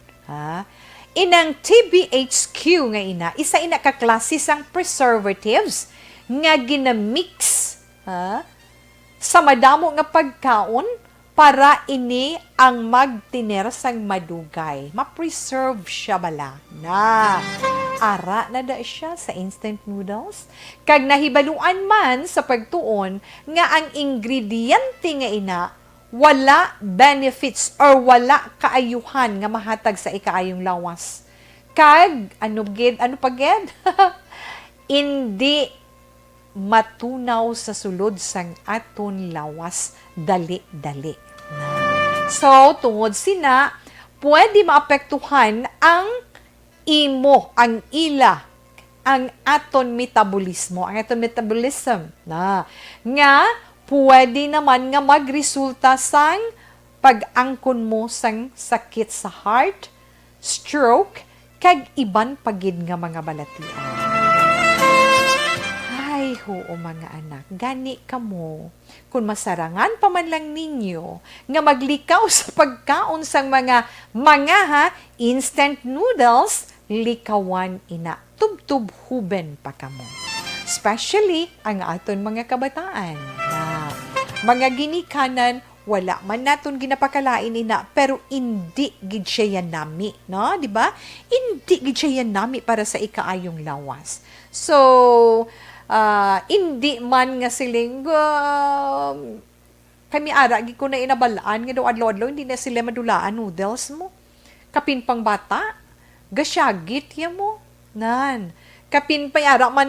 Inang TBHQ nga isa ina ka klase sang preservatives nga ginamix sa madamo nga pagkaon para ini ang magtiner sang madugay. Ma-preserve siya bala na. Ara na da siya sa instant noodles. Kag nahibaluan man sa pagtuon nga ang ingrediente nga ina wala benefits or wala kaayuhan nga mahatag sa ikaayong lawas. Kag ano paged? Hindi matunaw sa sulod sang aton lawas dali-dali. So, tungod sina, pwede maapektuhan ang imo, ang ila, ang aton metabolism nga pwede naman nga magresulta sang pag-angkon mo sang sakit sa heart, stroke, kag iban pagid nga mga balatian. Ay, oo mga anak, gani ka mo. Kung masarangan pa man lang ninyo, nga maglikaw sa pagkaon sang mga instant noodles, likawan ina, tub-tub huben pa kamo. Especially ang aton mga kabataan na mga ginikanan, wala man naton ginapakalain ina, pero hindi gid siya yan nami, no? Di ba? Hindi gid siya yan nami para sa ikaayong lawas. So, hindi man nga siling kami ara ko na inabalaan nga daw adlaw-adlaw hindi na sila madulaan noodles mo kapin pang bata gasyagit ya mo nan kapin pa ara man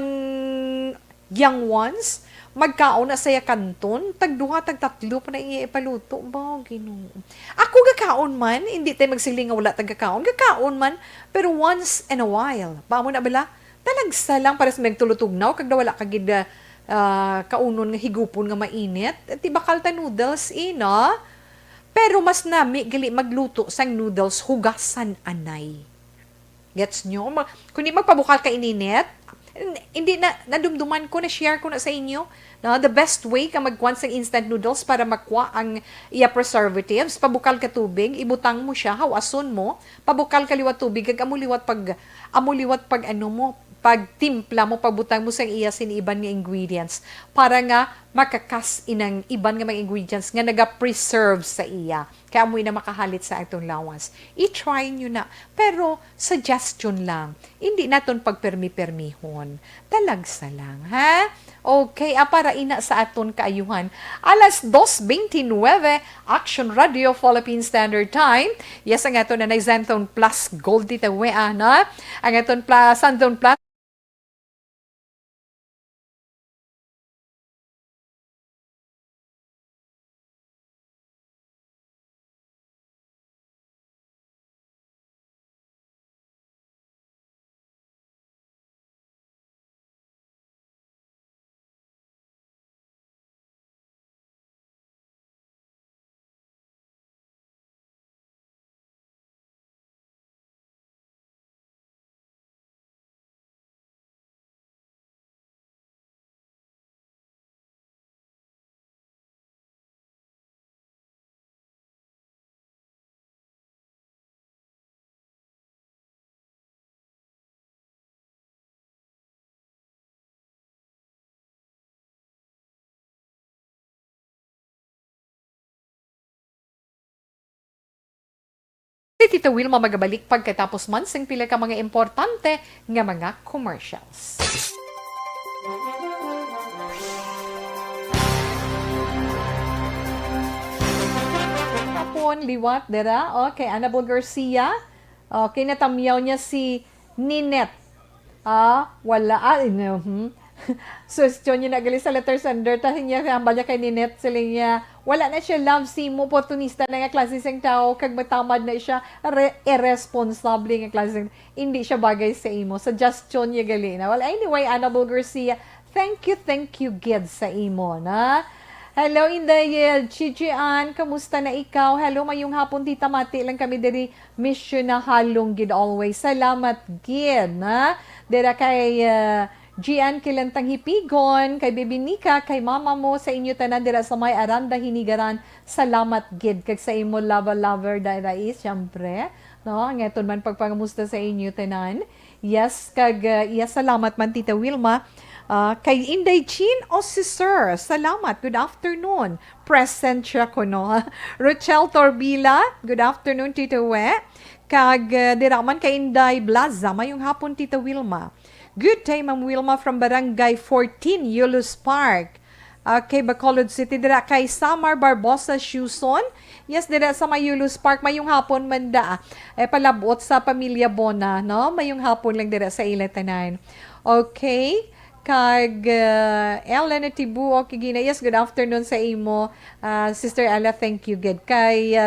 young ones magkaon na saya kanton tagduha tagtatlo pa na ipaluto ba Ginoo ako gakaon man hindi tayo magsiling nga wala gakaon man pero once in a while ba mo na bala talagsa lang para sa magtulutugnaw kag wala kagid kaunon nga higupon nga mainit ti bakal ta noodles no pero mas nami gali magluto sang noodles hugasan anay gets nyo kundi magpabukal ka ininit hindi na nadumduman ko na share ko na sa inyo no the best way ka magkuan sang instant noodles para makuha ang iya preservatives pabukal ka tubig ibutang mo siya hawason mo pabukal ka liwat tubig kag amuliwat pag ano mo pagtimpla mo, pagbutang mo sang iya siniban nga ingredients para nga makakas inang iban nga mga ingredients nga naga-preserve sa iya. Kaya mo na makahalit sa atong lawas. I-try nyo na. Pero, suggestion lang. Hindi naton pagpermi-permihon. Talagsa lang, ha? Okay, para ina sa aton kaayuhan. Alas 2:29, Action Radio, Philippine Standard Time. Yes, ang aton na Zenton Plus Gold dito, na? Ang aton Plus, Santon Plus, Tita Wilma magabalik pagkatapos man sing pila ka mga importante nga mga commercials. Kapon, liwat, dera. Okay, Annabel Garcia. Okay, natamyaw niya si Ninette. So, niya nagali sa letter sender, tahin niya, hambal niya kay Ninette, siling niya, wala na siya love si mo, oportunista na nga klase siyang tao, kag matamad na siya, irresponsible nga klase, hindi siya bagay sa imo. Suggestion niya gali na. Well, anyway, Annabel Garcia, thank you, gid sa imo, na? Hello, Indayel. Chichian, kamusta na ikaw? Hello, mayong hapon, tita Mati lang kami diri mission na halong gid always. Salamat gid, na? Dira kay Gian Kilantang Hipigon, kay Baby Nika, kay mama mo, sa inyo tanan dira sa may Aranda Hinigaran. Salamat gid kag sa imo lover dira is, syempre. No, ngayon man pagpangamusta sa inyo tanan. Yes, kag yes, salamat man Tita Wilma. Kay Inday Chin o si Sir, salamat, good afternoon. Present siya ko, no? Rochelle Torbila, good afternoon, Tita We. Kag diraman kay Inday Blaza, mayong hapon, Tita Wilma. Good day, Ma'am Wilma from Barangay 14, Yulus Park. Kay Bacolod City, dira kay Samar Barbosa Shuson. Yes, dira sa Mayulus Park, mayong hapon manda. Palabot sa Pamilya Bona, no? Mayong hapon lang dira sa Ilatanan. Okay. Kag Ella na Tibuo, kigina. Yes, good afternoon sa imo. Sister Ella, thank you, good. Kay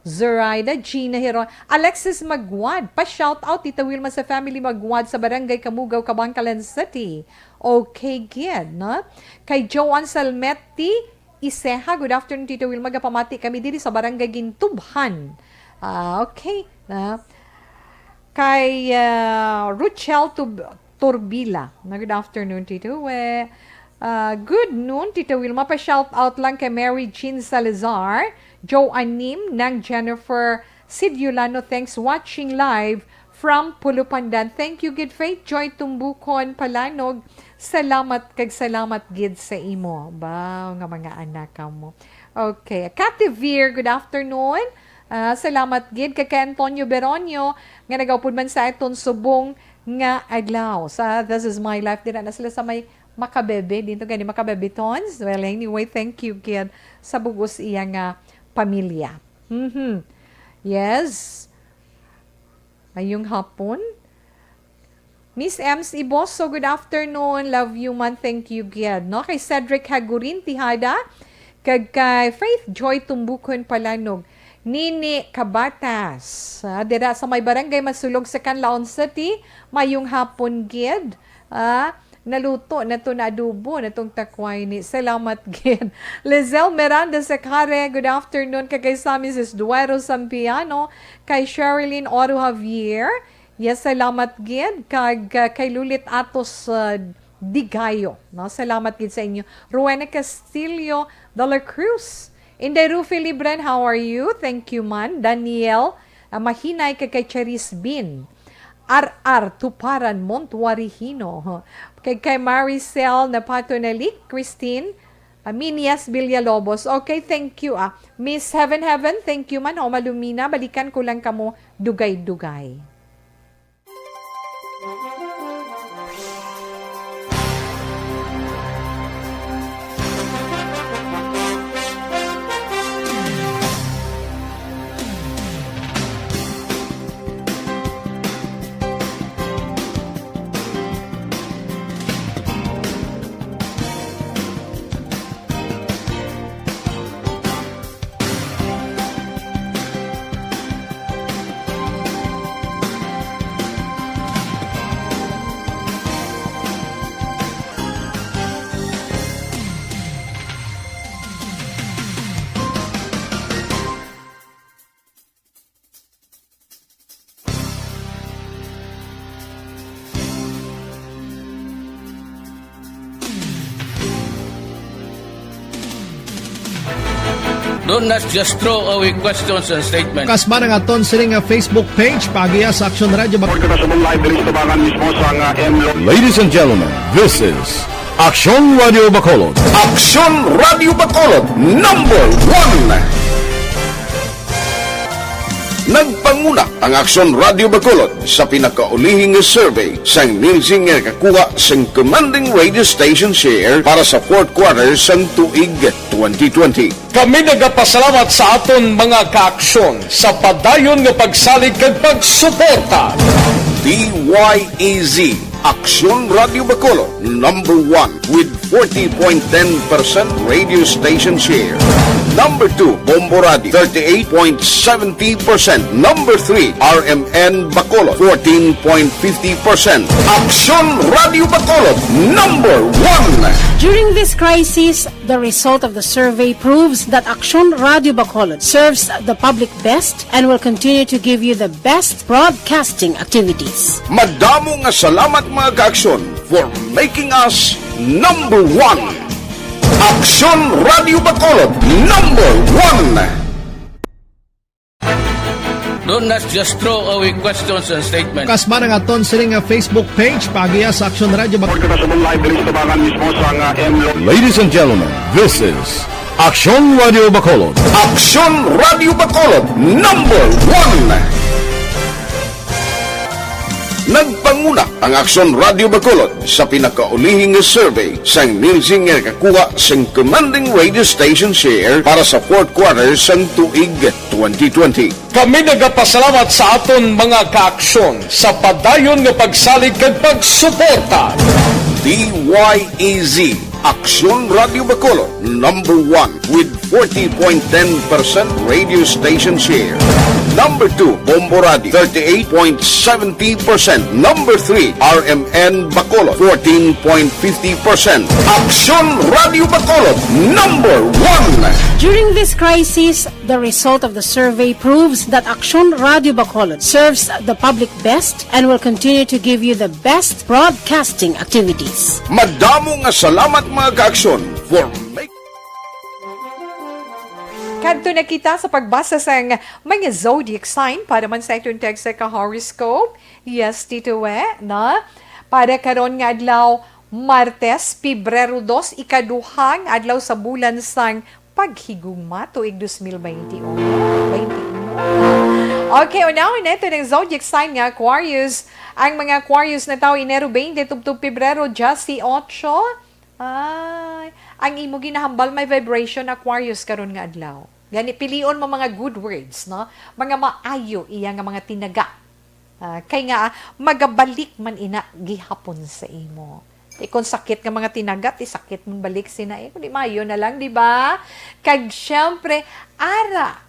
Zoraida, Gina Hiron. Alexis Magwad, pa-shout out, Tita Wilma sa family Magwad sa Barangay Kamugaw, Kabangkalan City. Okay, good, no? Kay Joanne Salmetti, Iseha, good afternoon, Tita Wilma. Gapamati kami diri sa Barangay Gintubhan. Okay, kay Ruchel Torbila. Good afternoon, Tito We. Good noon, Tito Wilma. Pa-shout out lang kay Mary Jean Salazar, Joe Anim, ng Jennifer Sidyulano. Thanks watching live from Pulupandan. Thank you, Gid Faith. Joy Tumbukon, Palanog. Salamat kag salamat, Gid, sa imo. Ba, nga mga anak mo. Okay. Kativir, good afternoon. Salamat, Gid. Kay Antonio Beronio, nga nagaupod man sa iton subong nga adlaw sa This Is My Life. Dira na sila sa may Makabebe dito gani Makabebe Tons. Well, anyway, thank you kid sa bugos iya nga pamilya. Yes, ayong hapon. Miss Ems Iboso, good afternoon. Love you man, thank you kid. No, kay Cedric Hagurin Tihada, kag kay Faith Joy Tumbukon Palanog. Nini Kabatas, dira sa may Barangay Masulog sa Canlaon City, mayong hapon gid. Naluto na to na adobo na tong takway ni. Salamat gid. Lizelle Miranda Sakare, good afternoon. Kay sa Mrs. Duero Sampiano, kay Sherilyn Oro Javier. Yes, salamat gid. Kay Lulit Atos Digayo. No, salamat gid sa inyo. Rowena Castillo de la Cruz. Inday Rufi Libren, how are you? Thank you, man. Daniel, mahinay kay Charis Bin. R.R. Tuparan, Montwarihino. Kay Maricel Napatonalik, Christine, Minias Villalobos. Okay, thank you. Miss Heaven, thank you, man. Malumina, balikan ko lang kamo dugay-dugay. Don't not just throw away questions and statements. Kasma nga aton sining nga Facebook page pagiya sa Action Radio. Ladies and gentlemen, this is Action Radio Bacolod. Aksyon Radio Bacolod #1. Nagpanguna ang Aksyon Radio Bacolod sa pinakaulihing survey sang Nilsing nga kakuha sang commanding radio station share para sa fourth quarter sang tuig 2020. Kami nagapasalamat sa aton mga kaaksyon sa padayon nga pagsalig kag pagsuporta. DYEZ Aksyon Radio Bacolod #1 with 40.10% radio station share. Number 2, Bomboradi, 38.70%. Number 3, RMN Bacolod, 14.50%. Aksyon Radio Bacolod, number 1. During this crisis, the result of the survey proves that Aksyon Radio Bacolod serves the public best and will continue to give you the best broadcasting activities. Madamo nga salamat mga kaaksyon for making us number 1. Aksyon Radio Bacolod, number 1. Don't not just throw away questions and statements. Kasma nga aton sining nga Facebook page pagiya sa Aksyon Radio Bacolod. Ladies and gentlemen, this is Aksyon Radio Bacolod. Aksyon Radio Bacolod, number 1. Nagpanguna ang Aksyon Radio Bacolod sa pinakaulihing survey sang Nilsing nga kakuha sang commanding radio station share para sa fourth quarter sang tuig 2020. Kami nagapasalamat sa aton mga kaaksyon sa padayon nga pagsalig kag pagsuporta. DYEZ Aksyon Radio Bacolod, number 1 with 40.10% radio station share. Number 2, Bomboradi, 38.70%. Number 3, RMN Bacolod, 14.50%. Aksyon Radio Bacolod, number 1. During this crisis, the result of the survey proves that Aksyon Radio Bacolod serves the public best and will continue to give you the best broadcasting activities. Madamo nga salamat mga kaaksyon for making Kadto na kita sa pagbasa sa mga zodiac sign para man sa itong text sa horoscope. Yes, Tito na? Para karon nga adlaw, Martes, Pebrero 2, ikaduhang adlaw sa bulan sang paghigugma tuig 2021. Okay, unawin ito ng zodiac sign nga Aquarius. Ang mga Aquarius na tao Enero 20, tubtub Pebrero 18. Ay, ang imo ginahambal may vibration Aquarius karon nga adlaw. Gani pilion mo mga good words, no? Mga maayo iya nga mga tinaga. Kay nga magabalik man ina gihapon sa imo. Kung sakit nga mga tinaga, sakit mong balik sina kundi maayo na lang, di ba? Kag syempre ara,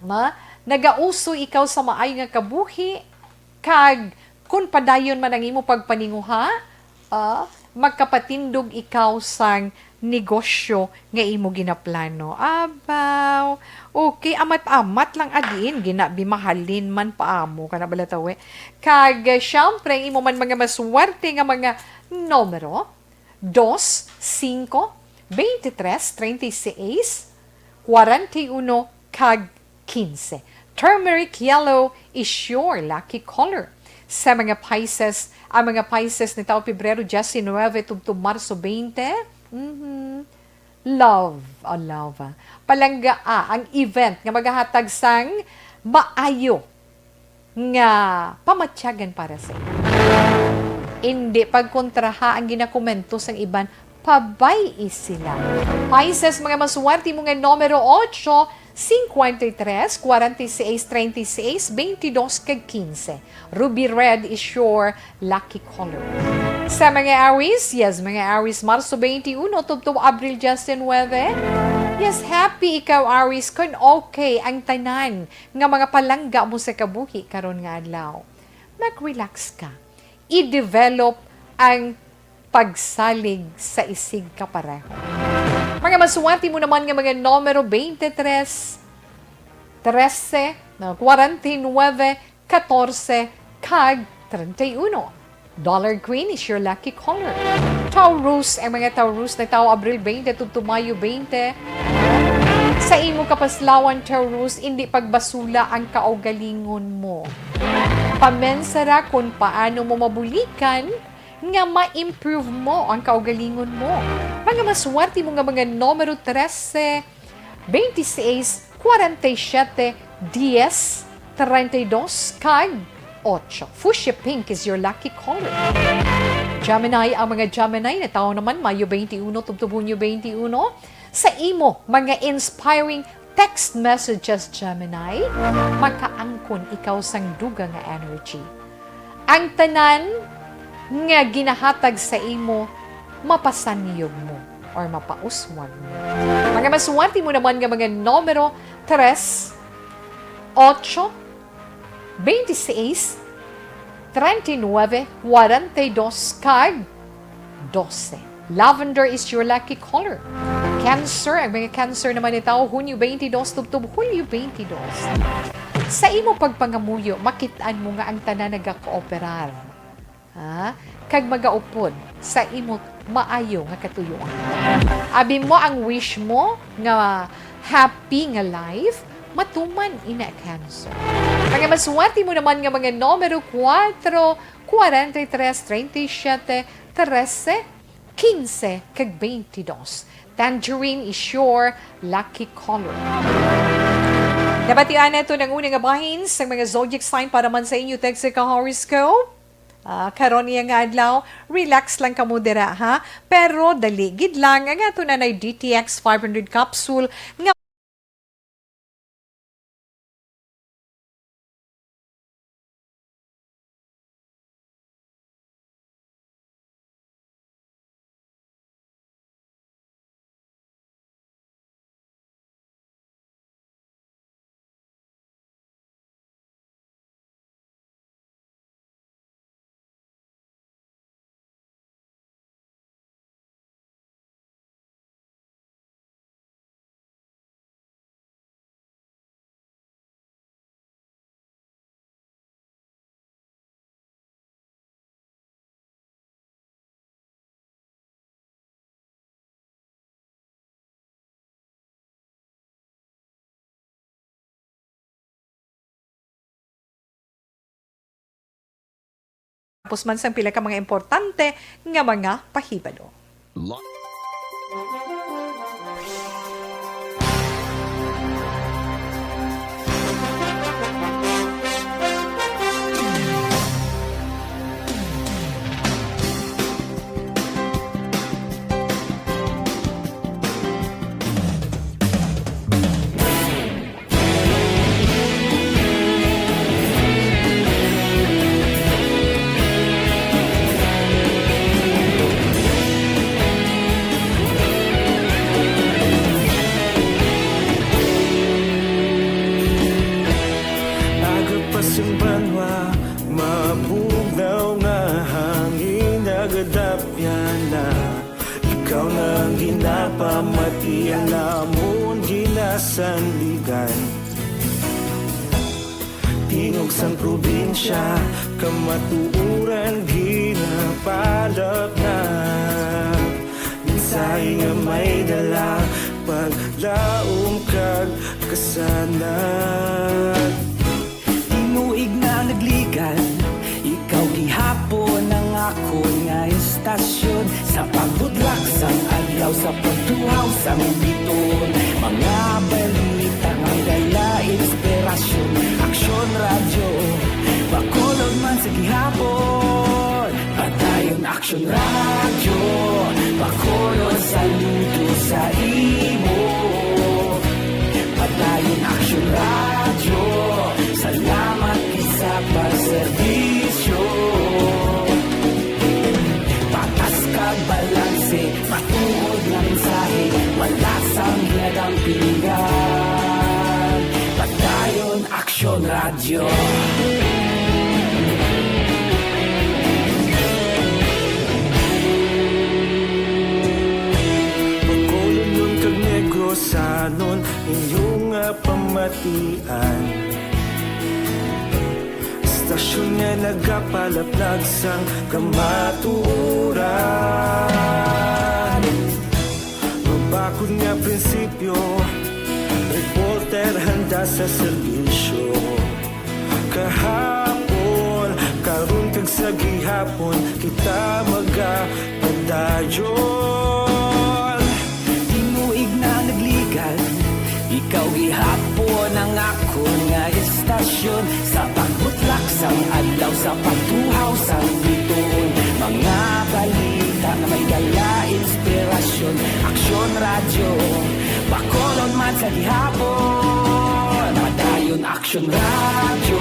nagauso ikaw sa maayo nga kabuhi. Kag kun padayon man ang imo pagpaninguha, magkapatindog ikaw sang negosyo nga imo ginaplano. Abaw. Okay, amat-amat lang adin ginabi mahalin man paamo kana balatawe. Kag syempre imo man mga maswerte nga mga numero 2, 5, 23, 36, 41 kag 15. Turmeric yellow is your lucky color. Sa mga Pisces, ang mga Pisces ni tao Pebrero 19 tubtub Marso 20, love. Palangga ang event nga maghahatag sang maayo nga pamatyagan para sa iyo. Hindi pagkontraha ang ginakomento sang iban, pabay sila. Pisces, mga maswerte mo nga numero 8, 53, 46, 36, 22, kag 15. Ruby red is your lucky color. Sa mga Aries, yes, mga Aries, Marso 21, tubtub Abril 19. Yes, happy ikaw, Aries, kun okay ang tanan nga mga palangga mo sa kabuhi karon nga adlaw. Mag-relax ka. I-develop ang pagsalig sa isig kapareho. Mga maswerte mo naman nga mga numero 23, 13, 49, 14, kag 31. Dollar green is your lucky color. Taurus, ang mga Taurus na tao Abril 20, tubtub Mayo 20. Sa imo kapaslawan, Taurus, hindi pagbasula ang kaugalingon mo. Pamensara kung paano mo mabulikan nga ma-improve mo ang kaugalingon mo. Mga maswerte mo nga mga numero 13, 26, 47, 10, 32, kag 8. Fuchsia pink is your lucky color. Gemini, ang mga Gemini na tao naman Mayo 21, tubtubunyo 21. Sa imo, mga inspiring text messages, Gemini, makaangkon ikaw sang duga nga energy. Ang tanan nga ginahatag sa imo, mapasaniyog mo. or mapauswan mo. Mga maswati mo naman nga mga numero 3, 8, 26, 39, 42, kag 12. Lavender is your lucky color. Cancer, ang mga Cancer naman ito, Hunyo 22, tubtub Hulyo 22. Sa imo pagpangamuyo, makitaan mo nga ang tanan nagakooperar. Ha? Kag magaupod sa imo maayo nga katuyuan. Abi mo ang wish mo nga happy nga life, matuman ina Cancer. Mga maswati mo naman nga mga numero 4, 43, 37, 13, 15, kag 22. Tangerine is your lucky color. Nabatian na ito ng unang abahin sa mga zodiac sign para man sa inyo text ka horoscope. Karon niya nga adlaw, relax lang ka mo dira ha. Pero daligid lang ang ato na DTX 500 capsule nga tapos man sang pila ka mga importante nga mga pahibalo. Agapasang banwa, mabugaw nga hangin, agadapyan na. Ikaw nang ginapamatian, lamon ginasandigan. Tingog sang probinsya, kamatuuran ginapalap na. Minsay nga may dala, paglaom kag kasanat. Tinuig na nagligan, ikaw gihapon ang ako nga istasyon. Sa pagbudlak sang adlaw, sa pagtuhaw sang biton. Mga balita nga dala inspirasyon. Aksyon radyo, bakolod man sa gihapon. Patayon aksyon radyo, bakolod saludo sa imo. Patayon aksyon radyo, salamat isa pagserbisyo. Patas kag balanse, matuod na mensahe, wala sang hinagang pinggan. Patayon aksyon radyo. Pagkolon nun kag negrosanon, inyong pamatian. Istasyon nga nagapalaplag sang kamaturan. Mabakod nga prinsipyo, reporter handa sa serbisyo. Kahapon, karon kag sa gihapon, kita magapadayon. Tinuig na nagligan, ikaw gihapon ang ako nga istasyon. Sa pagbutlak sang adlaw, sa pagtuhaw sang biton. Mga balita na may dala inspirasyon. Aksyon radyo, bakolon man sa gihapon. Padayon aksyon radyo,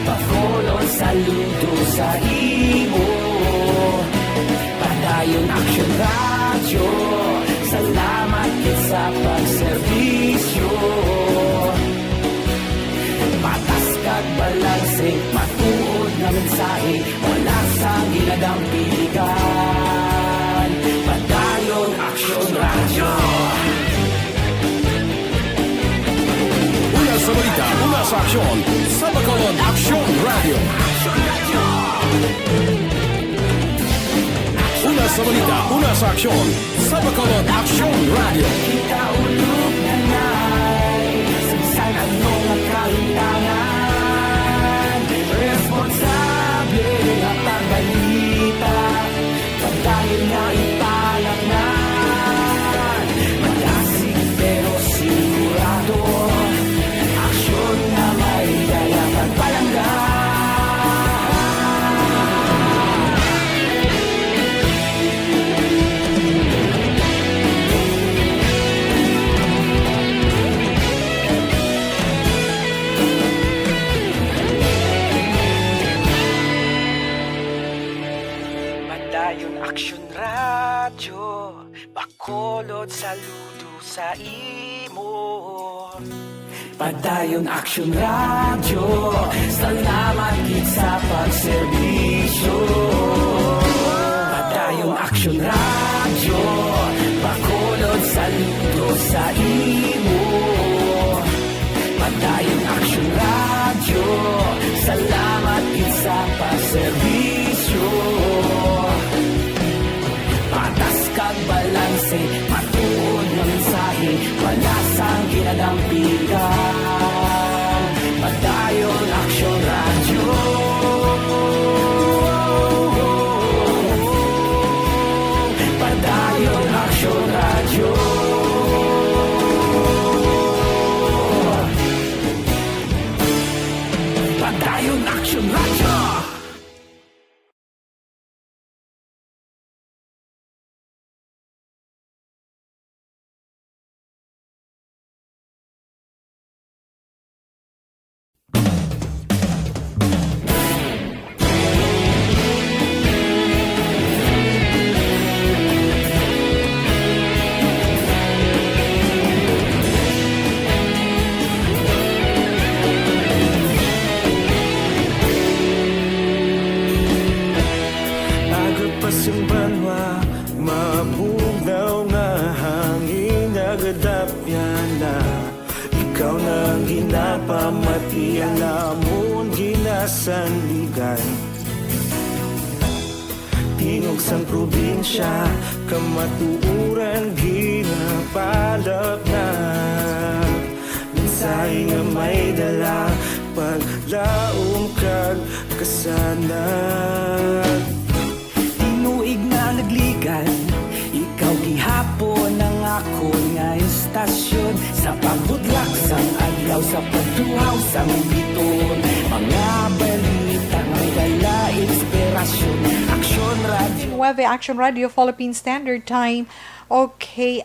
bakolon saludo sa imo. Padayon aksyon radyo, mensahe, wala sa ginadampigan. Padayon Aksyon Radyo. Una sa balita, una sa aksyon. Sa Bacolod Aksyon Radio. Una sa balita, una sa aksyon. Sa Bacolod Aksyon Radio. Kita ulog na na'y Sinsan anong nakalintangan. Responsable at ang balita, pagdahil na ipalaknan. Malasig pero sigurado, aksyon na may dalang at palanggan. Padayon Aksyon Radyo, Bacolod saludo sa imo. Padayon Aksyon Radyo, salamat gid sa pagserbisyo. Padayon Aksyon Radyo, Bacolod saludo sa imo. Padayon Aksyon Radyo, salamat gid sa pagserbisyo. Patas kag balanse, matuod nga mensahe, wala sang ginadampigan. Padayon Aksyon Radyo. Padayon Aksyon Radyo. Padayon Aksyon Radyo. Agad pa simbanwa, mabugnaw nga hangin agadapyan na. Ikaw na ang ginapamatian namon ginasandigan. Tingog sang probinsya, kamatuuran ginapalap na. Mensahe nga may dala, paglaom kag kasanag. Tinuig na nagligan, ikaw gihapon ang ako nga istasyon. Sa pagbudlak sang adlaw, sa pagtuhaw sang biton. Mga balita nga dala inspirasyon. Aksyon Radio. 9 Action Radio Philippine Standard Time. Okay,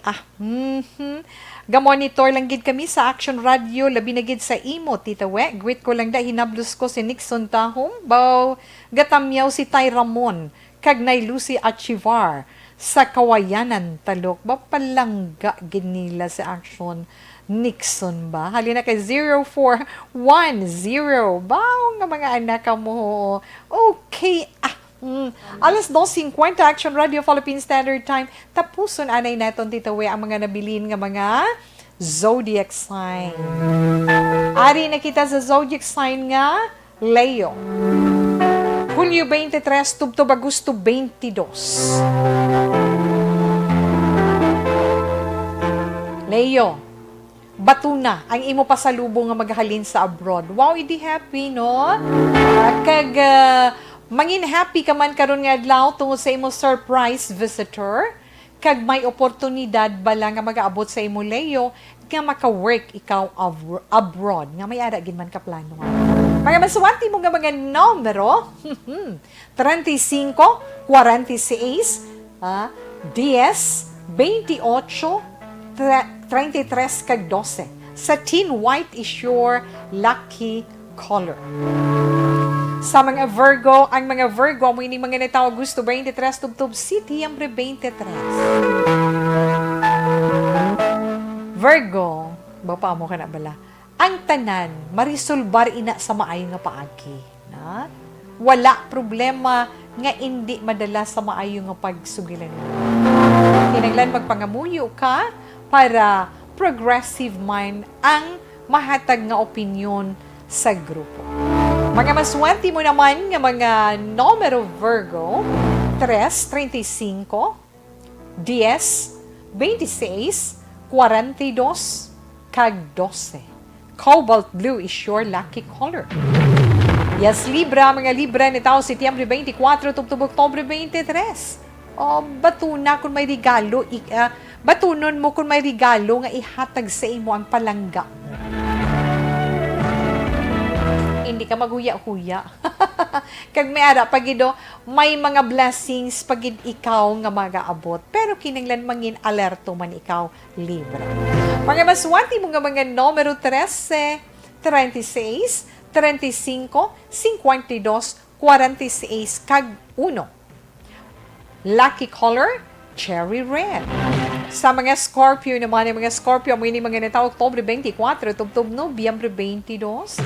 Gamonitor lang gid kami sa Action Radio, labi na gid sa imo, Tita We. Greet ko lang da, hinablos ko si Nixon Tahom. Baw, gatamyaw si Tay Ramon, kagnay Lucy Achivar, sa Kawayanan, Talok. Ba palangga ginila sa Action Nixon ba? Halina kay 0410. Baw nga mga anak mo. Okay, Alas 2:50 Action Radio Philippine Standard Time. Tapuson anay naton Tita We ang mga nabilin nga mga zodiac sign. Ari na kita sa zodiac sign nga Leo. Hulyo 23 tubtob Agosto 22. Leo, bato na ang imo pasalubong nga maghalin sa abroad. Wow, idi happy, no? Mangin happy ka man karon nga adlaw tungod sa imo surprise visitor. Kag may oportunidad bala nga mag-aabot sa imo Leo nga maka-work ikaw abroad. Nga may ara gid man ka plano. Mga masuwanti mo nga mga numero 35, 46, 10, 28, 33 kag 12. Satin white is your lucky color. Sa mga Virgo, ang mga Virgo, mo ini mga natawag gusto 23, tubtob Setyembre 23. Virgo, bapa mo ka na bala, ang tanan, marisolbar ina sa maayo nga paagi. Na? wala problema nga hindi madala sa maayo nga pagsugilan mo. Kinahanglan magpangamuyo ka para progressive mind ang mahatag nga opinyon sa grupo. Mga maswerte mo naman nga mga numero Virgo, 3, 35, 10, 26, 42, kag 12. Cobalt blue is your lucky color. Yes, Libra, mga Libra ni tao Setyembre 24, tubtub Oktubre 23. O, batuna kung may regalo, batunon mo kung may regalo nga ihatag sa imo ang palangga. Hindi ka maghuya-huya. Kag may ara, pagido, may mga blessings pagid ikaw nga mag-aabot. Pero kinanglan mangin alerto man ikaw, Libra. Mga maswati mo nga mga numero 13, 36, 35, 52, 46, kag 1. Lucky color, cherry red. Sa mga Scorpio naman, mga Scorpio, mo ini mga nataw Oktubre 24, tubtub Nobyembre 22.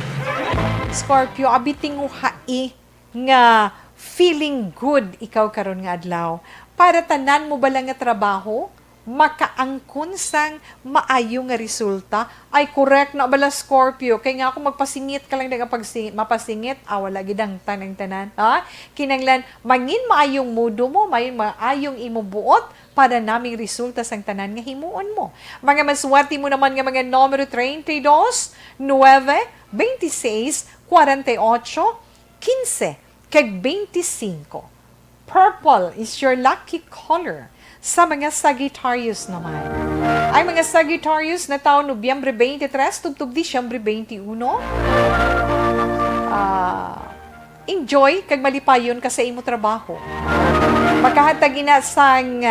Scorpio, abiting uhai nga feeling good ikaw karon nga adlaw. Para tanan mo ba lang nga trabaho, makaangkon sang maayo nga resulta, ay correct na bala Scorpio. Kaya nga ako magpasingit ka lang nga mapasingit, wala gidang tanang tanan. Kinanglan, mangin maayong mudo mo, may maayong imubuot, para naming resulta sang tanan nga himuon mo. Mga maswerte mo naman nga mga numero 32, 9, 26, 48, 15, kag 25. Purple is your lucky color. Sa mga Sagittarius naman. Ay mga Sagittarius na taon Nobyembre 23, tubtub Disyembre 21. Enjoy kag malipayon ka sa imo trabaho. Makahatag na sang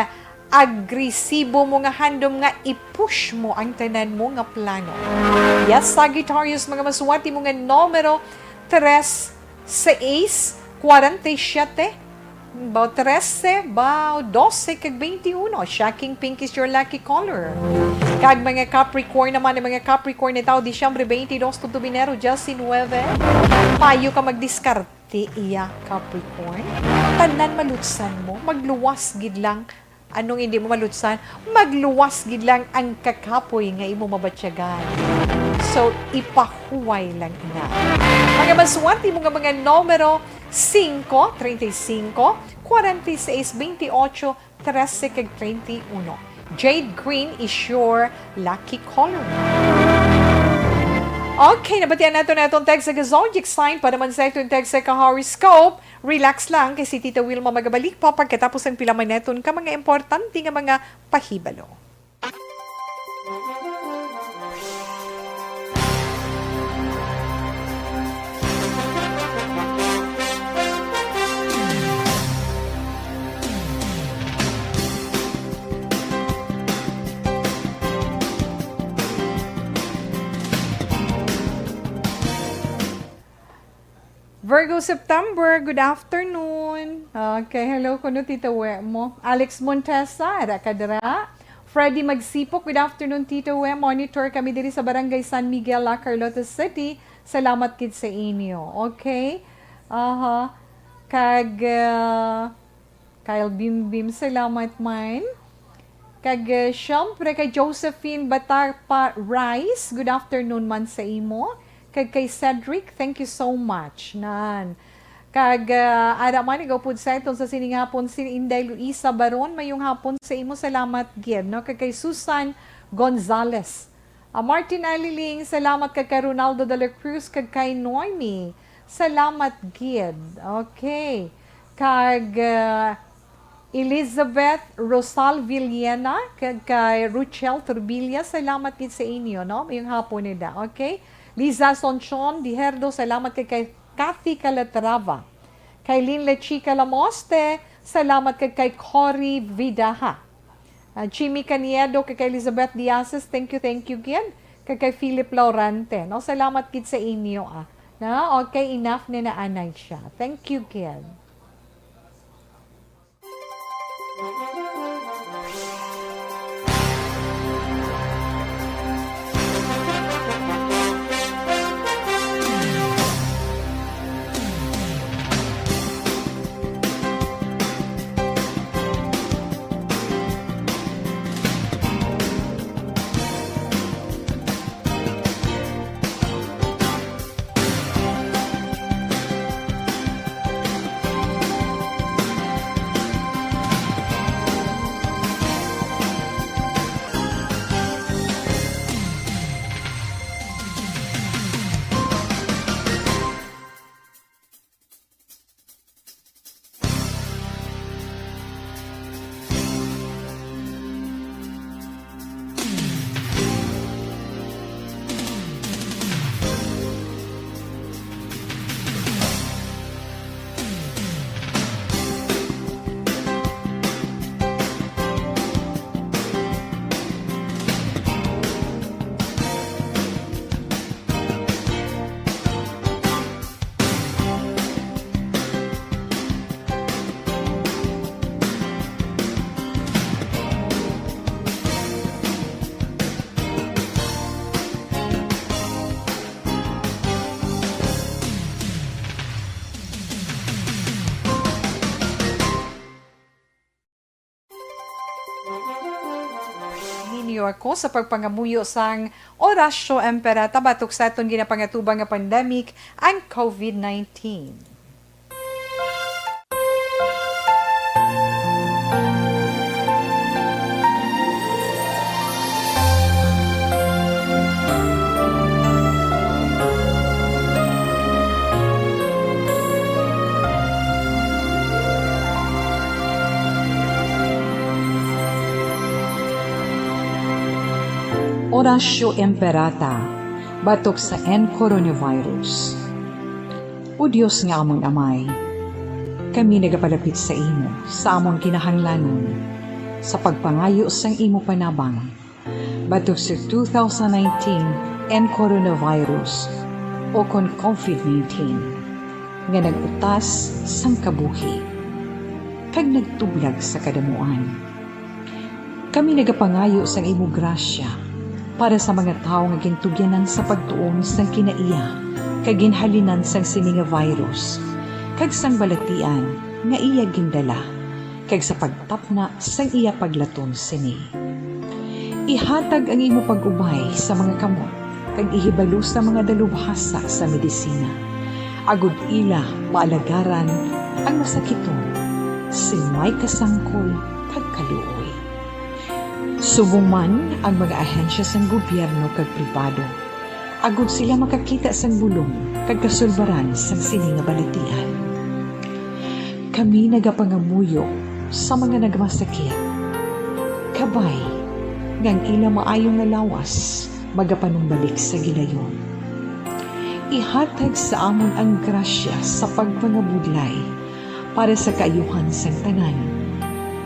agresibo mo nga handom nga i-push mo ang tanan mo nga plano. Yes, Sagittarius, mga maswati mo nga numero 3, 6, 47, Bao 13, bao 12, kag 21. Shocking pink is your lucky color. Kag mga Capricorn naman, mga Capricorn na tao, Disyembre 22, Tubinero, Justin 9. Payo ka magdiskarte iya, Capricorn. Tanan malutsan mo, magluwas gid lang. Anong hindi mo malutsan? Magluwas gid lang ang kakapoy nga imo mabatsyagan. So, ipahuway lang ina. Mga maswerte mo nga mga numero 5, 35, 46, 28, 13, kag 31. Jade green is your lucky color. Okay, nabatian nato na itong text sa zodiac sign para man sa itong text sa horoscope. Relax lang kasi Tita Wilma magabalik pa pagkatapos ang pilaman neton ka mga importante nga mga pahibalo. Virgo September, good afternoon. Okay, hello kuno Tita We mo. Alex Montesa, ara kadra. Freddy Magsipok, good afternoon Tita We. Monitor kami diri sa Barangay San Miguel, La Carlota City. Salamat kid sa inyo. Okay? Kag Kyle Bimbim, salamat man. Kag syempre kay Josephine Batarpa Rice, good afternoon man sa imo. Kag kay Cedric, thank you so much. Nan. Kag ara man ikaw pud sa itong sa sining hapon si Inday Luisa Baron, mayong hapon sa imo, salamat gid no. Kag kay Susan Gonzales. Martin Aliling, salamat kag kay Ronaldo de la Cruz, kag kay Noemi. Salamat gid. Okay. Kag Elizabeth Rosal Villena, kag kay Ruchel Turbilla, salamat gid sa inyo no. Mayong hapon nida. Okay? Liza Sonchon Diherdo, salamat kay Kathy Calatrava. Kay Lynn Lechica Lamoste, salamat kay Cory Vidaha. Jimmy Caniedo, kay Elizabeth Diazes, thank you gid. Kay Philip Laurante, no? Salamat gid sa inyo Na, okay, enough na naanay siya. Thank you gid. Paghigugmayo ako sa pagpangamuyo sang Orasyo Emperata batok sa aton ginapangatubang nga pandemic ang COVID-19. Orasyo Emperata, batok sa coronavirus. O Diyos nga among amay, kami nagapalapit sa imo, sa among kinahanglanon, sa pagpangayo sang imo panabang, batok sa 2019 coronavirus o kon COVID-19, nga nagutas sang kabuhi, kag nagtublag sa kadamuan. Kami nagapangayo sang imo grasya, para sa mga tao nga gintugyanan sa pagtuon sang kinaiya kag ginhalinan sang sini nga virus kag sang balatian nga iya gindala kag sa pagtapna sang iya paglaton sini. Ihatag ang imo pag-ubay sa mga kamot kag ihibalo sa mga dalubhasa sa medisina. Agud ila maalagaran ang masakiton si may kasangkol kag kaluoy. Subong man ang mga ahensya sang gobyerno kag pribado, agud sila makakita sang bulong kag kasulbaran sang sini nga balatian. Kami nagapangamuyo sa mga nagmasakit, kabay ngang ila maayong nga lawas magapanumbalik sa gilayon. Ihatag sa amon ang grasya sa pagpangabudlay para sa kaayuhan sang tanan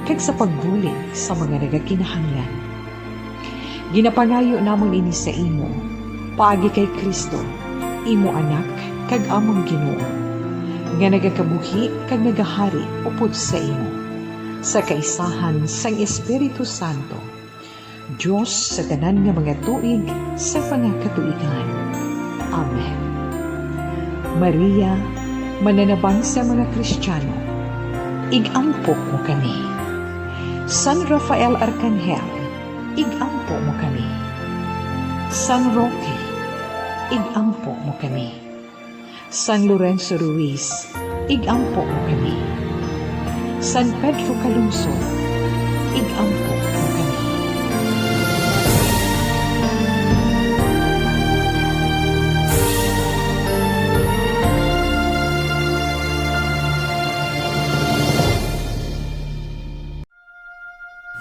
kag sa pagbulig sa mga nagakinahanglan. Ginapangayo namon ini sa imo, paagi kay Kristo, imo anak kag among Ginoo, nga nagakabuhi kag nagahari upod sa imo, sa kaisahan sang Espiritu Santo, Diyos sa tanan nga mga tuig sa pangakatuigan. Amen. Maria, mananabang sa mga Kristiyano, igampo mo kami. San Rafael Arcangel, igampo mo kami. San Roque, igampo mo kami. San Lorenzo Ruiz, igampo mo kami. San Pedro Calungsod, igampo mo kami.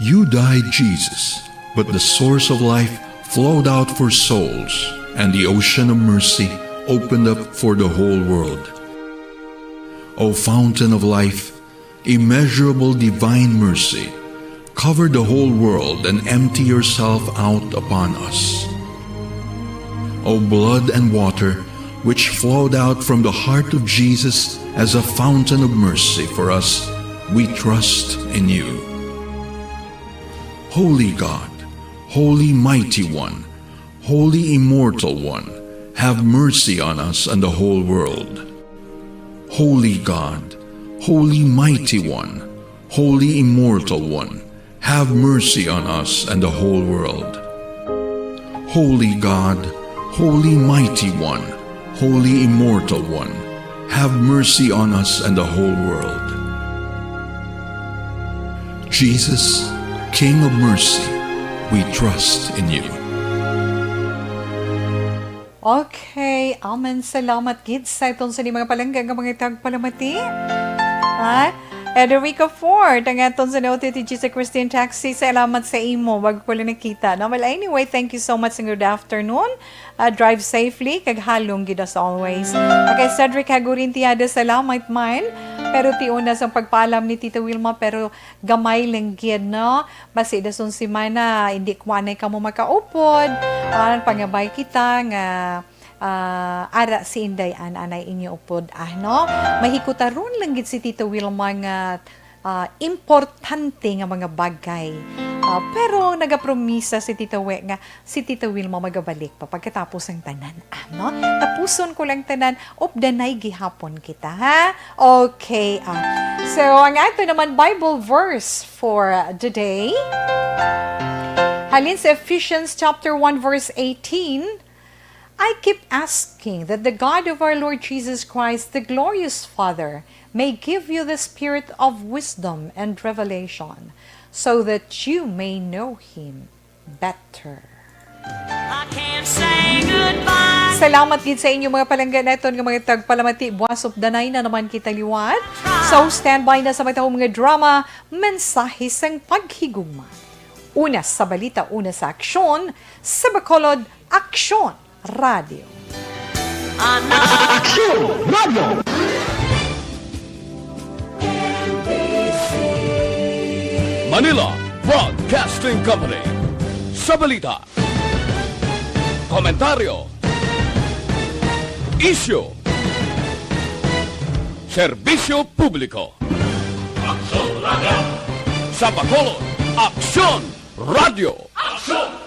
You died, Jesus, but the source of life flowed out for souls, and the ocean of mercy opened up for the whole world. O fountain of life, immeasurable divine mercy, cover the whole world and empty yourself out upon us. O blood and water, which flowed out from the heart of Jesus as a fountain of mercy for us, we trust in you. Holy God, Holy Mighty One, Holy Immortal One, have mercy on us and the whole world. Holy God, Holy Mighty One, Holy Immortal One, have mercy on us and the whole world. Holy God, Holy Mighty One, Holy Immortal One, have mercy on us and the whole world. Jesus, King of mercy, we trust in you. Okay, amen. Salamat, kids. Sa itong sa mga palanggang mga tagpalamati. Ha? Ederica Ford, ang aton sa OTTG sa Christian Taxi. Salamat sa imo. Wag ko lang nakita. No? Well, anyway, thank you so much and good afternoon. Drive safely. Kaghalong gid as always. Okay, Cedric Hagurintiada, salamat man. Pero tiuna sa pagpaalam ni Tita Wilma, pero gamay lang gid, no? Basi dason si Mana, hindi kuwanay ka mo makaupod. Pangabay kita nga ara si Inday anay inyo upod no? Mahikutaron lang gid si Tita Wilma nga importante nga mga bagay. Pero nagapromisa si Tita nga si Tita Wilma magabalik pa pagkatapos ang tanan. No? Tapuson ko lang tanan, updanay gihapon kita, ha? Okay. So, ang ato naman Bible verse for today Halin sa Ephesians chapter 1 verse 18, I keep asking that the God of our Lord Jesus Christ, the glorious Father, may give you the spirit of wisdom and revelation, so that you may know Him better. Salamat gid sa inyo mga palanggan neton nga mga tagpalamati buwas of danay na naman kita liwat. So standby na sa matahong mga drama, mensahe sang paghigugma. Una sa balita, una sa aksyon, sa Bacolod Aksyon Radio. Aksyon Radio! Manila Broadcasting Company. Sa balita, komentaryo, isyu, serbisyo publiko. Aksyon Radio! Sa Bacolod, Aksyon Radio! Aksyon!